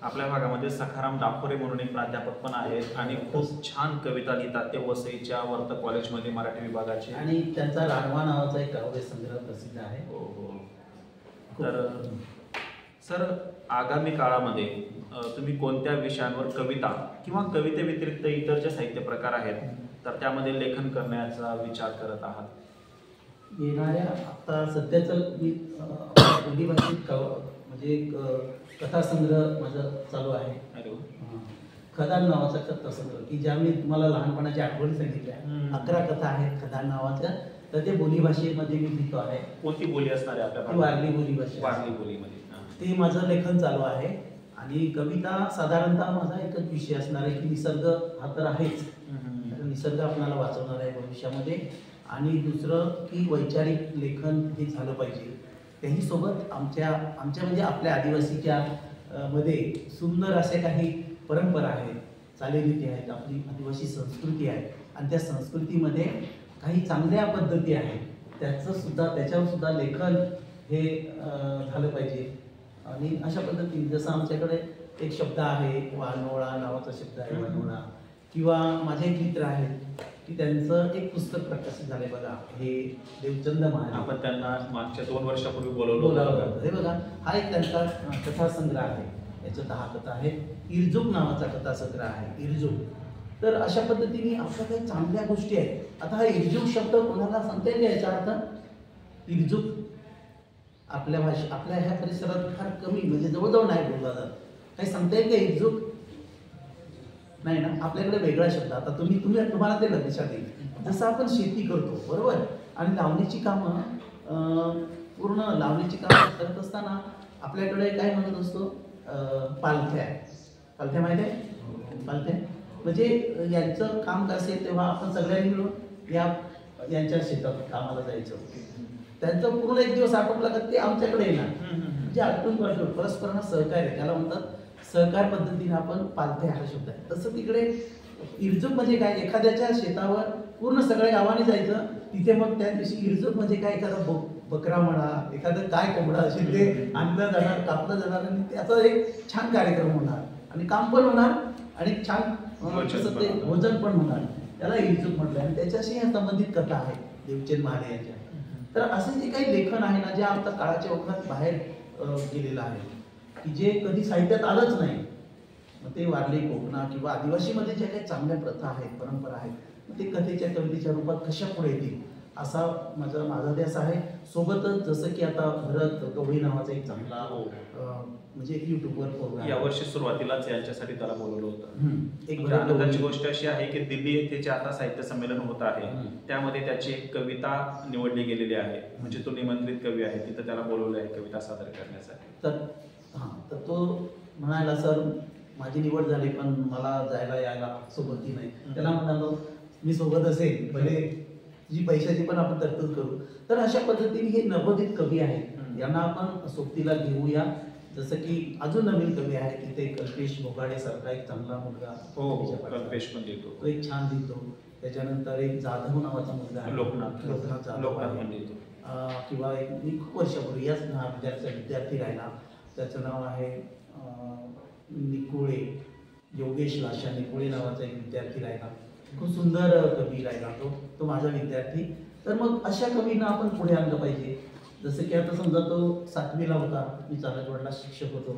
आपल्या भागामध्ये सखाराम डाफोरे म्हणून एक प्राध्यापक पण आहेत आणि खूप छान कविता लिहितात. ते वसईच्या वर्त कॉलेजमध्ये मराठी विभागाचे, आणि त्यांचा रानवा नावाचा एक काव्य संग्रह प्रसिद्ध आहे. तर सर, आगामी काळामध्ये तुम्ही कोणत्या विषयांवर कविता किंवा कविते व्यतिरिक्त इतर जे साहित्य प्रकार आहेत तर त्यामध्ये लेखन करण्याचा विचार करत आहात? येणाऱ्या आता सध्याचं मी बोली भाषेत म्हणजे कथासंग्रह माझं चालू आहे. खदान नावाचा कथासंग्रह की ज्या मी तुम्हाला लहानपणाची आठवणी सांगितल्या, 11 कथा आहेत खदान नावाच्या, तर ते बोली भाषेमध्ये मी लिहितो आहे. कोणती बोली असणार आहे आपल्या? वारली बोली भाषा. वारली बोलीमध्ये ते माझं लेखन चालू आहे. आणि कविता साधारणतः माझा एकच विषय असणार आहे की निसर्ग हा तर आहेच, निसर्ग आपल्याला वाचवणार आहे भविष्यामध्ये. आणि दुसरं की वैचारिक लेखन हे झालं पाहिजे. त्याही सोबत आमच्या म्हणजे आपल्या आदिवासीच्या मध्ये सुंदर असे काही परंपरा आहेत, चालीरीती आहेत, आपली आदिवासी संस्कृती आहे आणि त्या संस्कृतीमध्ये काही चांगल्या पद्धती आहेत, त्याच्यावर सुद्धा लेखन हे झालं पाहिजे. आणि अशा पद्धतीने जसं आमच्याकडे एक शब्द आहे वानोळा नावाचा शब्द आहे, वानोळा. किंवा माझे एक मित्र आहेत की त्यांचं एक पुस्तक प्रकाशित झालंय बघा, हे देवचंद महाराज. आपण त्यांना मागच्या 2 वर्षापूर्वी बोलवलं. हे बघा, हा एक त्यांचा कथासंग्रह आहे. याच्या 10 कथा आहेत. इरजुक नावाचा कथासंग्रह आहे, इरजुक. तर अशा पद्धतीने आपल्या काही चांगल्या गोष्टी आहेत. आता हा इरजुक शब्द कोणाला सांगता येईल याचा अर्थ? इरजुक आपल्या ह्या परिसरात फार कमी, म्हणजे जवळजवळ नाही बोलला जात. काही सांगता येईल का इरजुक? नाही ना. आपल्याकडे वेगळा शब्द. आता तुम्हाला ते लक्षात येईल. जसं आपण शेती करतो बरोबर, आणि लावणीची कामं पूर्ण लावणीची कामं करत असताना आपल्याकडे काय म्हणत असतो, पालथ्या माहिती आहे? पालथ्या म्हणजे यांचं काम असेल तेव्हा आपण सगळ्यांनी मिळून यांच्या शेतात कामाला जायचं. त्यांचं पूर्ण एक दिवस आटोपला का ते आमच्याकडे येणार. म्हणजे आटून परस्परांना सहकार्य, त्याला म्हणतात सहकार पद्धतीने आपण पालथ्या हा शब्द आहे. तसं तिकडे इरजुक म्हणजे काय, एखाद्याच्या शेतावर पूर्ण सगळ्या गावाने जायचं. तिथे मग त्या दिवशी इरजुक म्हणजे काय, एखादा बकरा म्हणा, एखादं काय कोंबडा असेल ते आणलं जाणार, कापलं जाणार आणि त्याचा एक छान कार्यक्रम होणार आणि काम पण होणार आणि छान कसं ते भोजन पण होणार. त्याला इजूक म्हटलं आणि त्याच्याशी संबंधित कथा आहे देवचंद महाले यांच्या. तर असे जे काही लेखन आहे ना, जे आता काळाच्या ओघात बाहेर गेलेलं आहे की जे कधी साहित्यात आलंच नाही. मग ते वारली कोकणा किंवा आदिवासीमध्ये ज्या काही चांगल्या प्रथा आहेत, परंपरा आहेत, मग ते कथेच्या कवितेच्या रूपात कशा पुढे येतील असा माझा ध्यास आहे. सोबतच जसं की आता भरत गवळी नावाचा एक चांगला म्हणजे युट्यूबवर प्रोग्राम यावर्षी सुरुवातीलाच यांच्यासाठी त्याला बोलवलं होतं. एक आनंदाची गोष्ट अशी आहे की दिल्ली येथे जे आता साहित्य संमेलन होत आहे त्यामध्ये त्याची एक कविता निवडली गेलेली आहे. म्हणजे तो निमंत्रित कवी आहे, तिथं त्याला बोलवलं आहे कविता सादर करण्यासाठी. तर तो म्हणाला, सर माझी निवड झाली पण मला जायला यायला सोबती नाही. त्याला म्हणालो मी सोबत असेल, भले जी पैशाची पण आपण तरतूद करू. तर अशा पद्धतीने हे नवोदित कवी आहेत, यांना आपण सोबतीला घेऊया. जसं की अजून नवीन कवी आहे तिथे कल्पेश भोगाडे सारखा एक चांगला मुलगा, कल्पेश पण लिहितो, तो एक छान लिहितो. त्याच्यानंतर एक जाधव नावाचा मुलगा आहे, लोकनाथ जाधव किंवा एक मी खूप वर्षापूर्वी याच महाविद्यालयाचा विद्यार्थी राहिला, त्याचं नाव आहे निकोळे, योगेश लाशा निकोळे नावाचा एक विद्यार्थी राहिला. खूप सुंदर कवी राहिला तो माझा विद्यार्थी. तर मग अशा कवींना आपण पुढे आणलं पाहिजे. जसं की आता समजा तो 7वीला होता, मी चालकवाडला शिक्षक होतो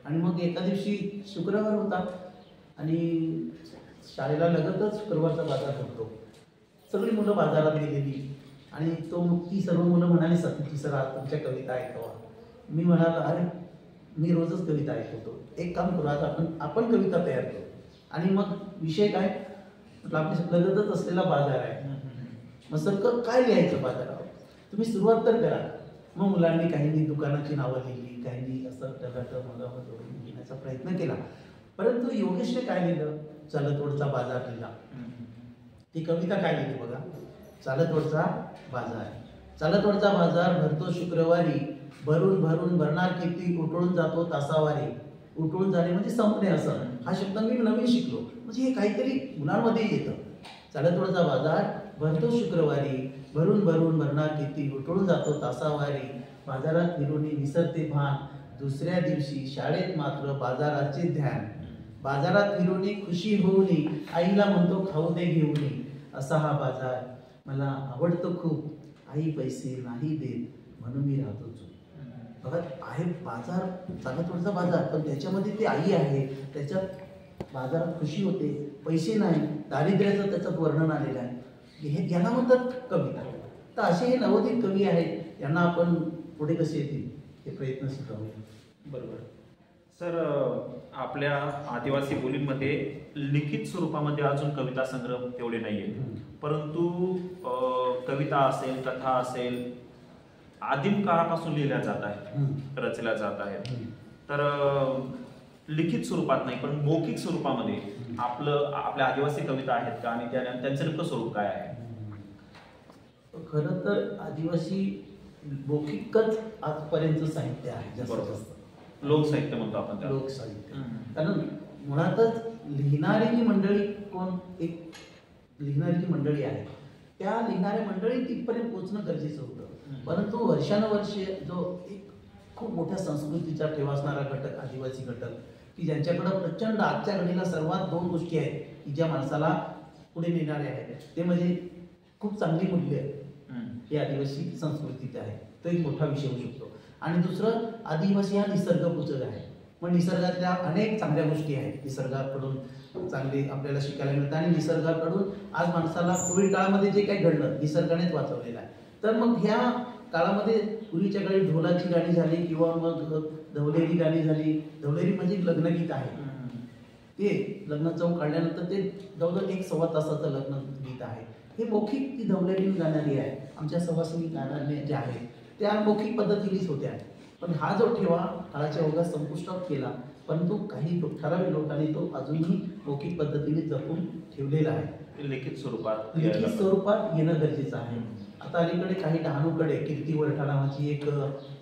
आणि मग एका दिवशी शुक्रवार होता आणि शाळेला लगतच शुक्रवारचा बाजार भरतो. सगळी मुलं बाजारात गेलेली आणि ती सर्व मुलं म्हणाली, सतीची सर आज तुमच्या कविता ऐकवा. मी म्हणालो अरे मी रोजच कविता ऐकवतो, एक काम करू आज आपण कविता तयार करू. आणि मग विषय काय, आपल्या लगतच असलेला बाजार आहे, मग सर काय लिहायचं बाजारावर, तुम्ही सुरुवात तर करा. मग मुलांनी काहींनी दुकानाची नावं लिहिली, काहींनी असं मगावर जोडून लिहिण्याचा प्रयत्न केला. परंतु योगेशने काय लिहिलं, चालतवडचा बाजार लिहिला. ती कविता काय लिहिली बघा, चालतवडचा बाजार. चालतवडचा बाजार भरतो शुक्रवारी, भरून भरून भरणार किती, उठळून जातो तासावारी. उठळून जाणे म्हणजे संपणे असं, हा शब्द मी नवीन शिकलो. म्हणजे हे काहीतरी मुलांमध्ये येतं. चालतवडचा बाजार भरतो शुक्रवारी, भरून भरून भरणार किती, उठळून जातो तासावारी. बाजारात फिरून विसरते भान, दुसऱ्या दिवशी शाळेत मात्र बाजाराचे ध्यान. बाजारात फिरून खुशी होऊनी, आईला म्हणतो खाऊ दे घेऊन. असा हा बाजार मला आवडतो खूप, आई पैसे नाही देत म्हणून मी राहतो चूप. बघा आहे बाजार, चालतवडचा बाजार, पण त्याच्यामध्ये ती आई आहे, त्याच्यात बाजारात खुशी होते, पैसे नाही, दारिद्र्याचं त्याच्यात वर्णन आलेलं आहे. हे याला म्हणतात कविता. तर असे हे नवोदित कवी आहेत, यांना आपण पुढे कसे येतील हे प्रयत्नशील राहूया. बरोबर सर, आपल्या आदिवासी बोलींमध्ये लिखित स्वरूपामध्ये अजून कविता संग्रह तेवढे नाहीये, परंतु कविता असेल, कथा असेल, आदिम काळापासून लिहिल्या जात आहेत, रचल्या जात आहेत. तर लिखित स्वरूपात नाही पण मौखिक स्वरूपामध्ये आपल्या आदिवासी कविता आहेत का, आणि त्यांचं नेमकं स्वरूप काय आहे? खरं तर आदिवासी मौखिकच आजपर्यंत साहित्य आहे, लोकसाहित्य म्हणतो आपण, लोकसाहित्य. कारण मुळातच लिहिणारी जी मंडळी एक लिहिणारी जी मंडळी आहे, त्या लिहिणाऱ्या मंडळी तिथपर्यंत पोहोचणं गरजेचं होतं. परंतु वर्षानुवर्षे जो एक खूप मोठ्या संस्कृतीचा ठेवा असणारा घटक, आदिवासी घटक, की ज्यांच्याकडं प्रचंड आजच्या घडीला सर्वात 2 गोष्टी आहेत की ज्या माणसाला पुढे नेणाऱ्या आहेत, ते म्हणजे खूप चांगली मूल्य ही आदिवासी संस्कृतीत आहे. तो एक मोठा विषय होऊ शकतो. आणि दुसरं, आदिवासी हा निसर्गपूजक आहे. मग निसर्गातल्या अनेक चांगल्या गोष्टी आहेत, निसर्गाकडून चांगले आपल्याला शिकायला मिळतं. आणि निसर्गाकडून आज माणसाला कोविड काळामध्ये जे काही घडलं निसर्गानेच वाचवलेलं आहे. तर मग ह्या काळामध्ये पूर्वीच्या काळी ढोलाची गाणी झाली किंवा मग धवलेरी गाणी झाली. धवलेरी म्हणजे लग्नगीत आहे, ते लग्न चौक काढल्यानंतर ते जवळजवळ 1-1.25 तासाचं लग्न गीत आहे. हे मौखिक ती धवलेरी गाणारी आहे. आमच्या सवासिनी गाणाऱ्या ज्या आहेत त्या मौखिक पद्धतीनेच होत्या. पण हा जो ठेवा काळाच्या ओघात संपुष्टात केला, परंतु काही ठराविक लोकांनी तो अजूनही मौखिक पद्धतीने जपून ठेवलेला आहे. लिखित स्वरूपात येणं गरजेचं आहे. आता अलीकडे काही डहाणूकडे कीर्ती वरठा नावाची एक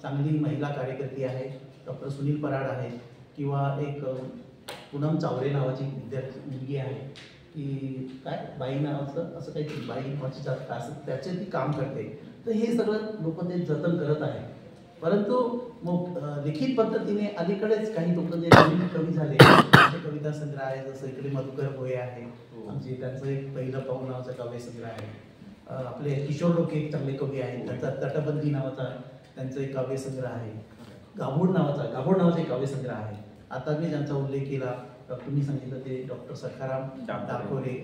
चांगली महिला कार्यकर्ती आहे, डॉक्टर सुनील पराड आहे, किंवा एक पूनम चावरे नावाची विद्यार्थी मुलगी आहे, की काय बाई नावाचं असं काहीतरी बाई नावाची असं त्याचे ती काम करते. तर हे सगळं लोक ते जतन करत आहेत. परंतु मग लिखित पद्धतीने अलीकडेच काही लोक जे नवीन कवी झाले त्यांचे कविता संग्रह आहे, जसं इकडे मधुकर भोये आहे आमचे, त्यांचं एक पहिलं पाऊल नावाचा काव्य संग्रह आहे. आपले किशोर लोके एक चांगले कवी आहेत, त्यांचा तटबंदी नावाचा त्यांचा एक काव्य संग्रह आहे. गाभोड नावाचा एक काव्य संग्रह आहे. आता मी ज्यांचा उल्लेख केला तुम्ही सांगितलं ते डॉक्टर सखाराम दाखोरे,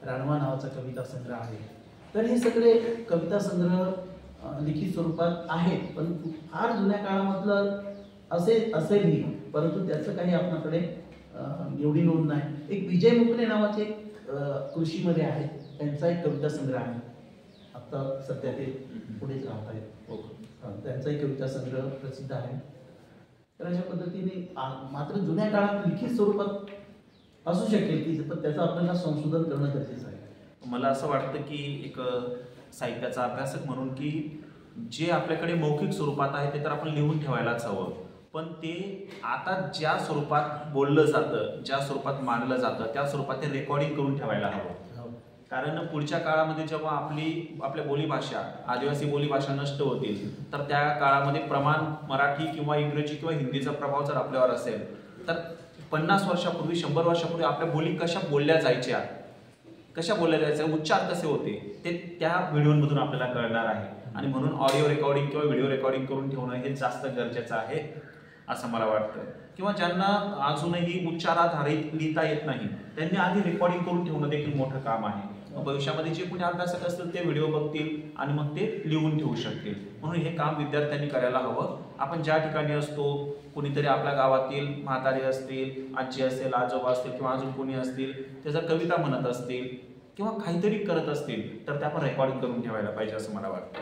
राणवा नावाचा कविता संग्रह आहे. तर हे सगळे कविता संग्रह लिखित स्वरूपात आहेत, पण फार जुन्या काळामधलं असेलही, परंतु त्याचं काही आपल्याकडे एवढी नोंद नाही. एक विजय मुकणे नावाचे कृषीमध्ये आहेत, त्यांचा एक कविता संग्रह आहे. आता सध्या ते पुढेच राहत आहेत, त्यांचा एक कविता संग्रह प्रसिद्ध आहे. तर अशा पद्धतीने मात्र जुन्या काळात लिखित स्वरूपात असू शकेल की, पण त्याचं आपल्याला संशोधन करणं गरजेचं आहे. मला असं वाटतं की एक साहित्याचा अभ्यासक म्हणून की जे आपल्याकडे मौखिक स्वरूपात आहे ते तर आपण लिहून ठेवायलाच हवं, पण ते आता ज्या स्वरूपात बोललं जातं, ज्या स्वरूपात मांडलं जातं, त्या स्वरूपात ते रेकॉर्डिंग करून ठेवायला हवं. कारण पुढच्या काळामध्ये जेव्हा आपल्या बोलीभाषा, आदिवासी बोलीभाषा नष्ट होतील, तर त्या काळामध्ये प्रमाण मराठी किंवा इंग्रजी किंवा हिंदीचा प्रभाव जर आपल्यावर असेल, तर 50 वर्षापूर्वी 100 वर्षापूर्वी आपल्या बोली कशा बोलल्या जायच्या, उच्चार कसे होते, ते त्या व्हिडिओमधून आपल्याला कळणार आहे. आणि म्हणून ऑडिओ रेकॉर्डिंग किंवा व्हिडिओ रेकॉर्डिंग करून ठेवणं हे जास्त गरजेचं आहे असं मला वाटतं. किंवा ज्यांना अजूनही उच्चाराधारित लिहिता येत नाही त्यांनी आधी रेकॉर्डिंग करून ठेवणं देखील मोठं काम आहे. भविष्यामध्ये जे कोणी अभ्यासक असतील ते व्हिडिओ बघतील आणि मग ते लिहून ठेवू शकतील. म्हणून हे काम विद्यार्थ्यांनी करायला हवं. आपण ज्या ठिकाणी असतो, कुणीतरी आपल्या गावातील म्हातारे असतील, आजी असेल, आजोबा असतील किंवा अजून कोणी असतील, ते जर कविता म्हणत असतील किंवा काहीतरी करत असतील तर ते आपण रेकॉर्डिंग करून ठेवायला पाहिजे असं मला वाटतं.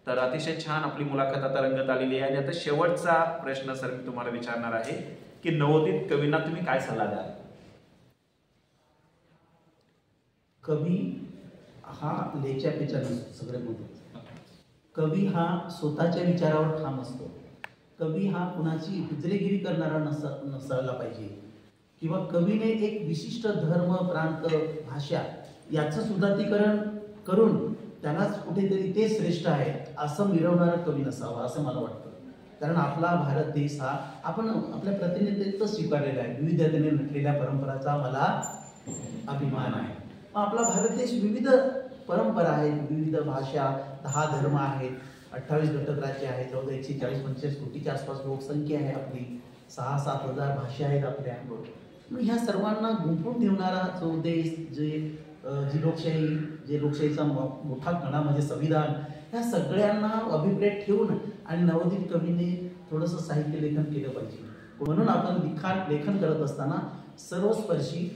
तर अतिशय छान आपली मुलाखत आता रंगत आलेली आहे. आणि आता शेवटचा प्रश्न सर मी तुम्हाला विचारणार आहे की नवोदित कवींना तुम्ही काय सल्ला द्याल? कवी हा लेच्या पेचा नसतो, सगळ्यात महत्त्वाचं. कवी हा स्वतःच्या विचारावर ठाम असतो. कवी हा कुणाची हुजरेगिरी करणारा नसायला पाहिजे, किंवा कवीने एक विशिष्ट धर्म, प्रांत, भाषा याचं सुधारीकरण करून त्यालाच कुठेतरी ते श्रेष्ठ आहे असं मिरवणारा कवी नसावा असं मला वाटतं. कारण आपला भारत देश हा आपण आपल्या प्रतिनिधित्व स्वीकारलेला आहे. विविधतेने नटलेल्या परंपराचा मला अभिमान आहे. आपला भारत देश विविध परंपरा आहेत, विविध भाषा, 10 धर्म आहेत, 28 घटक राज्य आहेत, 140-145 कोटीच्या आसपास लोकसंख्या आहे आपली, 6-7 हजार भाषा आहेत आपल्या. मग ह्या सर्वांना गुंफून ठेवणारा जो देश, जी लोकशाहीचा मोठा कणा म्हणजे संविधान, ह्या सगळ्यांना अभिप्रेत ठेवून आणि नवोदित कवीने थोडंसं साहित्य लेखन केलं पाहिजे. म्हणून आपण लेखन करत असताना सर्वस्पर्शी,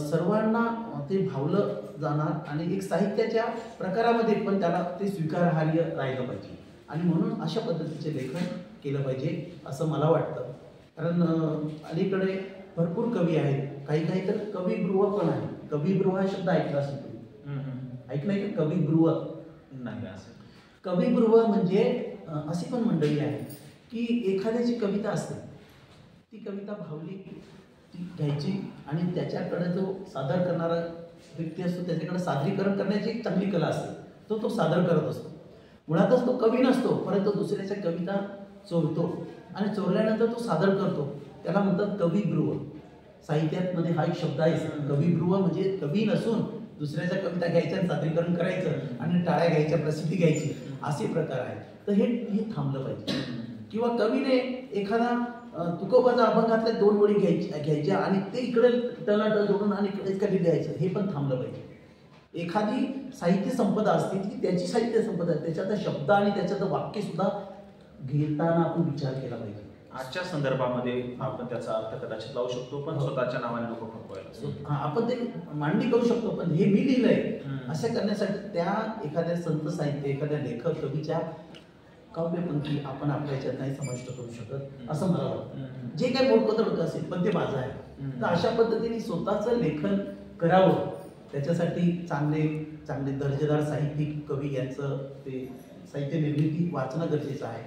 सर्वांना ते भावलं जाणार आणि एक साहित्याच्या प्रकारामध्ये पण त्याला ते स्वीकारार्ह राहिलं पाहिजे. आणि म्हणून अशा पद्धतीचे लेखन केलं पाहिजे असं मला वाटतं. कारण अलीकडे भरपूर कवी आहेत, काही तर कविगृह पण आहे. कविगृह हा शब्द ऐकला असेल तुम्ही, ऐकलंय का? कविगृह नाही असं. कविगृह म्हणजे अशी पण मंडळी आहे की एखाद्याची कविता असते, ती कविता भावली ती घ्यायची आणि त्याच्याकडे जो सादर करणारा व्यक्ती असतो त्याच्याकडे सादरीकरण करण्याची एक चांगली कला असते, तो सादर करत असतो. मुळातच तो कवी नसतो, परंतु दुसऱ्याच्या कविता चोरतो आणि चोरल्यानंतर तो सादर करतो, त्याला म्हणतात कविगृह. साहित्यामध्ये हा एक शब्द आहे कविगृह. म्हणजे कवी नसून दुसऱ्याच्या कविता घ्यायच्या, सादरीकरण करायचं आणि टाळ्या घ्यायच्या, प्रसिद्धी घ्यायची, असे प्रकार आहेत. तर हे थांबलं पाहिजे. किंवा कवीने एखादा तुकोबाचा अभंगातल्या 2 ओळी घ्यायच्या आणि ते इकडे तलाट जोडून आणि इकडे कधी द्यायचं, हे पण थांबलं पाहिजे. एखादी साहित्य संपदा असते ती त्याची साहित्य संपदा आहे, त्याच्यात शब्द आणि त्याच्यात वाक्य सुद्धा घेताना आपण विचार केला पाहिजे. आजच्या संदर्भामध्ये आपण त्याचा अर्थ कदाचित लावू शकतो, पण स्वतःच्या नावाने नको फकवायला. आपण ते मांडणी करू शकतो, पण हे मी लिहिलंय असं करण्यासाठी त्या एखाद्या संत साहित्य, एखाद्या लेखक कवीच्या काव्यपंथी आपण आपल्या ह्याच्यात नाही समाविष्ट करू शकत असं मला वाटतं. जे काही मोडपत्र असेल पण ते माझं आहे. तर अशा पद्धतीने स्वतःचं लेखन करावं, त्याच्यासाठी चांगले दर्जेदार साहित्यिक कवी यांचं ते साहित्य निर्मिती वाचणं गरजेचं आहे.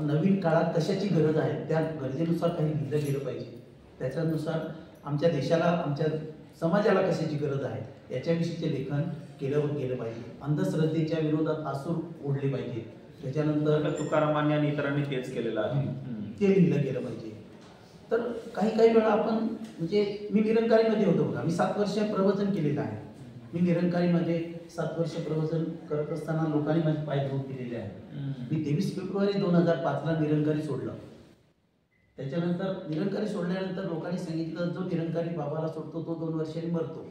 नवीन काळात कशाची गरज आहे त्या गरजेनुसार काही लिहिलं गेलं पाहिजे. त्याच्यानुसार आमच्या देशाला, आमच्या समाजाला कशाची गरज आहे याच्याविषयीचे लेखन केलं गेलं पाहिजे. अंधश्रद्धेच्या विरोधात आसूर ओढले पाहिजे. त्याच्यानंतर तुकारामांनी आणि इतरांनी तेच केलेलं आहे, ते लिहिलं गेलं पाहिजे. तर काही वेळा आपण म्हणजे मी निरंकारीमध्ये होतो बघा, मी 7 वर्ष प्रवचन केलेलं आहे. मी निरंकारीमध्ये 7 वर्ष प्रवचन करत असताना लोकांनी माझे पाय धरून केलेले आहे. मी 23 फेब्रुवारी 2005ला निरंकारी सोडलं. त्याच्यानंतर निरंकारी सोडल्यानंतर लोकांनी सांगितलं जो निरंकारी बाबाला सोडतो तो 2 वर्षांनी मरतो.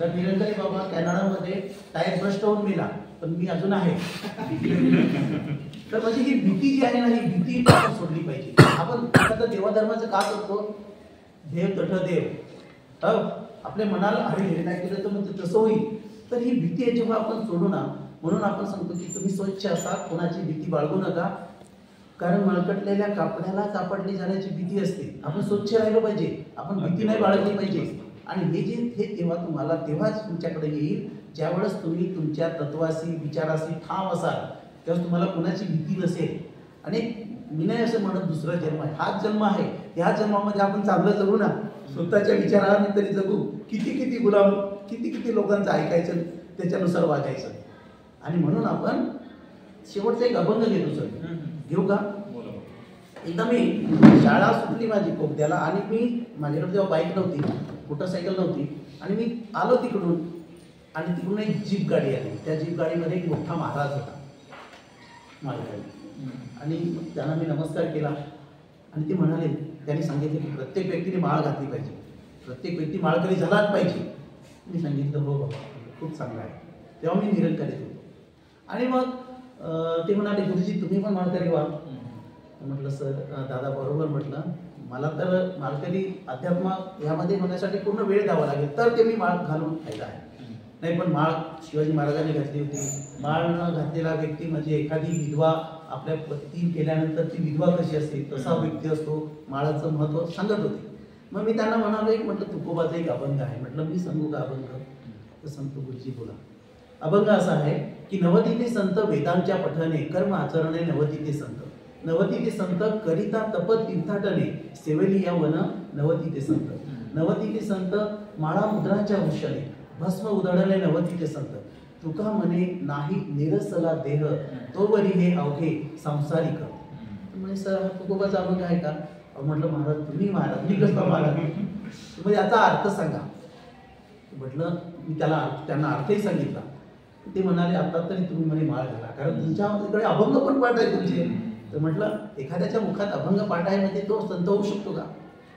तर निरंकारी बाबा कॅनडामध्ये टायर ब्रस्ट होऊन मेला, पण मी अजून आहे. तर म्हणजे ही भीती जी आहे ना, ही भीती आपण सोडली पाहिजे. आपण एखाद्या देवाधर्माचं का करतो, देव तठ देव, आपल्या मनाला अरे नाही केलं तर मग तसं होईल. तर ही भीती आहे जेव्हा आपण सोडू ना, म्हणून आपण सांगतो की तुम्ही स्वच्छ असा, कोणाची भीती बाळगू नका. कारण मळकटलेल्या कापड्याला कापडली जाण्याची भीती असते. आपण स्वच्छ राहिलो पाहिजे, आपण भीती नाही बाळगली पाहिजे. आणि हे तेव्हा तुम्हाला तेव्हाच तुमच्याकडे येईल ज्यावेळेस तुम्ही तुमच्या तत्वाशी विचाराशी ठाम असाल, तेव्हा तुम्हाला कोणाची भीती नसेल. आणि मी नाही असं म्हणत दुसरा जन्म आहे, हाच जन्म आहे. ह्या जन्मामध्ये आपण चांगलं जगू ना, स्वतःच्या विचाराने तरी जगू. किती गुलाम, किती लोकांचं ऐकायचं, त्याच्यानुसार वागायचं. आणि म्हणून आपण शेवटचा एक अभंग घेतो सर, घेऊ का? एकदा मी शाळा सुटली माझी कोकद्याला, आणि मी माझ्याकडे जेव्हा बाईक नव्हती, मोटरसायकल नव्हती, आणि मी आलो तिकडून, आणि तिकडून एक जीप गाडी आली. त्या जीप गाडीमध्ये एक मोठा महाराज होता माझ्याकडे, आणि त्यांना मी नमस्कार केला. आणि ते म्हणाले, त्यांनी सांगितलं की प्रत्येक व्यक्तीने माळ घातली पाहिजे, प्रत्येक व्यक्ती माळकरी झालाच पाहिजे. मी सांगितलं हो बाबा, खूप चांगलं आहे. तेव्हा मी निरंकारी होतो. आणि मग ते म्हणाले गुरुजी तुम्ही पण माळकरी व्हा. म्हटलं सर दादा बरोबर, म्हटलं मला तर माळकरी अध्यात्म यामध्ये होण्यासाठी पूर्ण वेळ द्यावा लागेल, तर ते मी माळ घालून फायदा आहे. नाही पण माळ शिवाजी महाराजांनी घातली होती. माळ न घातलेला व्यक्ती म्हणजे एखादी विधवा, आपल्या पती केल्यानंतर ती विधवा कशी असते तसा व्यक्ती असतो. माळाचं महत्त्व सांगत होते. मग मी त्यांना म्हणालो एक, म्हटलं तुकोबाचा एक अभंग आहे, म्हटलं मी सांगू का अभंग? तर सांगतो गुरुजी बोला. अभंग असा आहे की नवतीते संत वेदांच्या पठने, कर्म आचरणे नवतीते संत. नवतीते संत करिता तप तीर्थाटने, सेवली या वन नवतीते संत. नवतीते संत माळा मुद्राच्या वृषणे, भस्म उधळले नवतीते संत. तुका म्हणे नाही निरसला देह, तोवरी हे अवघे सांसारिक. म्हणजे सर हा तुकोबाचा अभंग आहे का? म्हटलं महाराज तुम्ही महाराज, मी कसला महाराज? म्हणजे याचा अर्थ सांगा. म्हटलं मी त्यांना अर्थही सांगितला. ते म्हणाले आता तरी तुम्ही म्हणे माळ घाला, कारण तुमच्याकडे अभंग पण पाठ आहे तुमचे. तर म्हटलं एखाद्याच्या मुखात अभंग पाठ आहे म्हणजे तो संत होऊ शकतो का?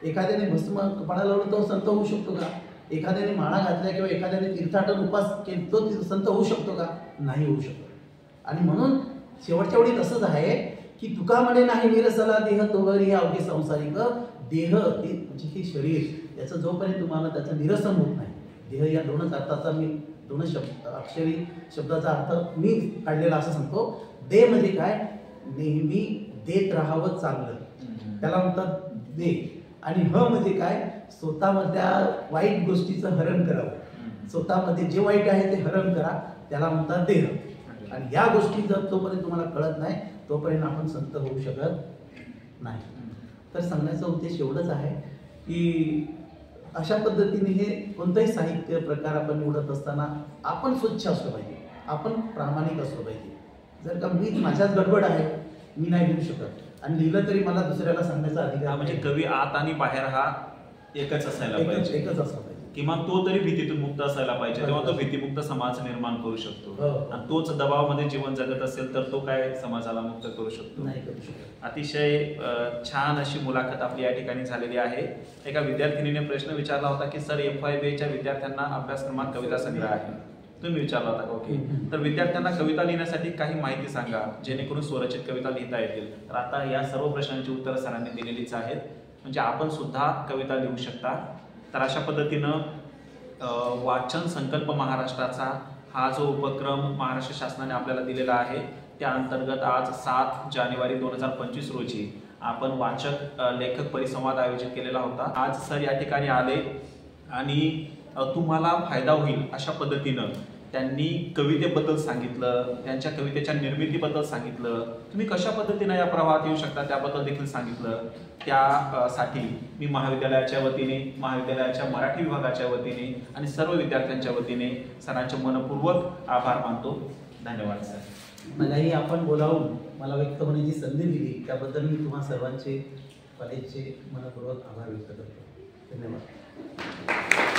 एखाद्याने भस्म कपाळाला लावून तो संत होऊ शकतो का? एखाद्याने माळा घातल्या किंवा एखाद्याने तीर्थाटन उपास केले तो संत होऊ शकतो का? नाही होऊ शकतो. आणि म्हणून शेवटच्या वेळी तसंच आहे की तुका म्हणे नाही निरसला देह, तोवरी अवघे संसारिक. देह हे म्हणजे हे शरीर, याचं जोपर्यंत तुम्हाला त्याचं निरसन होत नाही. देह या दोनच अर्थाचा मी अक्षरी शब्दाचा अर्थ मी काढलेला असं सांगतो. दे म्हणजे काय? नेहमी देत राहावं चांगलं, त्याला म्हणतात दे. आणि ह म्हणजे काय? स्वतःमधल्या वाईट गोष्टीचं हरण करावं. स्वतःमध्ये जे वाईट आहे ते हरण करा, त्याला म्हणतात देह. आणि या गोष्टी जर तोपर्यंत तुम्हाला कळत नाही तोपर्यंत आपण संत होऊ शकत नाही. तर सांगण्याचा उद्देश एवढंच आहे की अशा पद्धतीने हे कोणताही साहित्य प्रकार आपण निवडत असताना आपण स्वच्छ असलो पाहिजे, आपण प्रामाणिक असलो पाहिजे. जर का मी माझ्याच गडबड आहे, मी नाही लिहू शकत, आणि लिहिलं तरी मला दुसऱ्याला सांगण्याचा अधिकार. म्हणजे कवी आत आणि बाहेर हा एकच असायला पाहिजे, एकच असला पाहिजे. किंवा तो तरी भीतीतून मुक्त असायला पाहिजे, तेव्हा तो भीतीमुक्त समाज निर्माण करू शकतो. आणि तोच दबावामध्ये जीवन जगत असेल तर तो काय समाजाला मुक्त करू शकतो? नाही करू शकतो. अतिशय छान अशी मुलाखत आपली या ठिकाणी झालेली आहे. एका विद्यार्थिनीने प्रश्न विचारला होता की सर FYBAच्या विद्यार्थ्यांना अभ्यासक्रमात कविता संग्रह आहे, तुम्ही विचारला होता. ओके, तर विद्यार्थ्यांना कविता लिहिण्यासाठी काही माहिती सांगा जेणेकरून स्वरचित कविता लिहिता येतील. तर आता या सर्व प्रश्नांची उत्तरं सरांनी दिलेलीच आहेत, म्हणजे आपण सुद्धा कविता लिहू शकता. तर अशा पद्धतीनं वाचन संकल्प महाराष्ट्राचा हा जो उपक्रम महाराष्ट्र शासनाने आपल्याला दिलेला आहे त्या अंतर्गत आज 7 जानेवारी 2025 रोजी आपण वाचक लेखक परिसंवाद आयोजित केलेला होता. आज सर या ठिकाणी आले आणि तुम्हाला फायदा होईल अशा पद्धतीनं त्यांनी कवितेबद्दल सांगितलं, त्यांच्या कवितेच्या निर्मितीबद्दल सांगितलं, तुम्ही कशा पद्धतीने या प्रवाहात येऊ शकता त्याबद्दल देखील सांगितलं. त्यासाठी मी महाविद्यालयाच्या वतीने, महाविद्यालयाच्या मराठी विभागाच्या वतीने आणि सर्व विद्यार्थ्यांच्या वतीने सरांचे मनपूर्वक आभार मानतो. धन्यवाद सर. मलाही आपण बोलावून मला व्यक्त होण्याची संधी दिली त्याबद्दल मी तुम्हा सर्वांचे कॉलेजचे मनपूर्वक आभार व्यक्त करतो. धन्यवाद.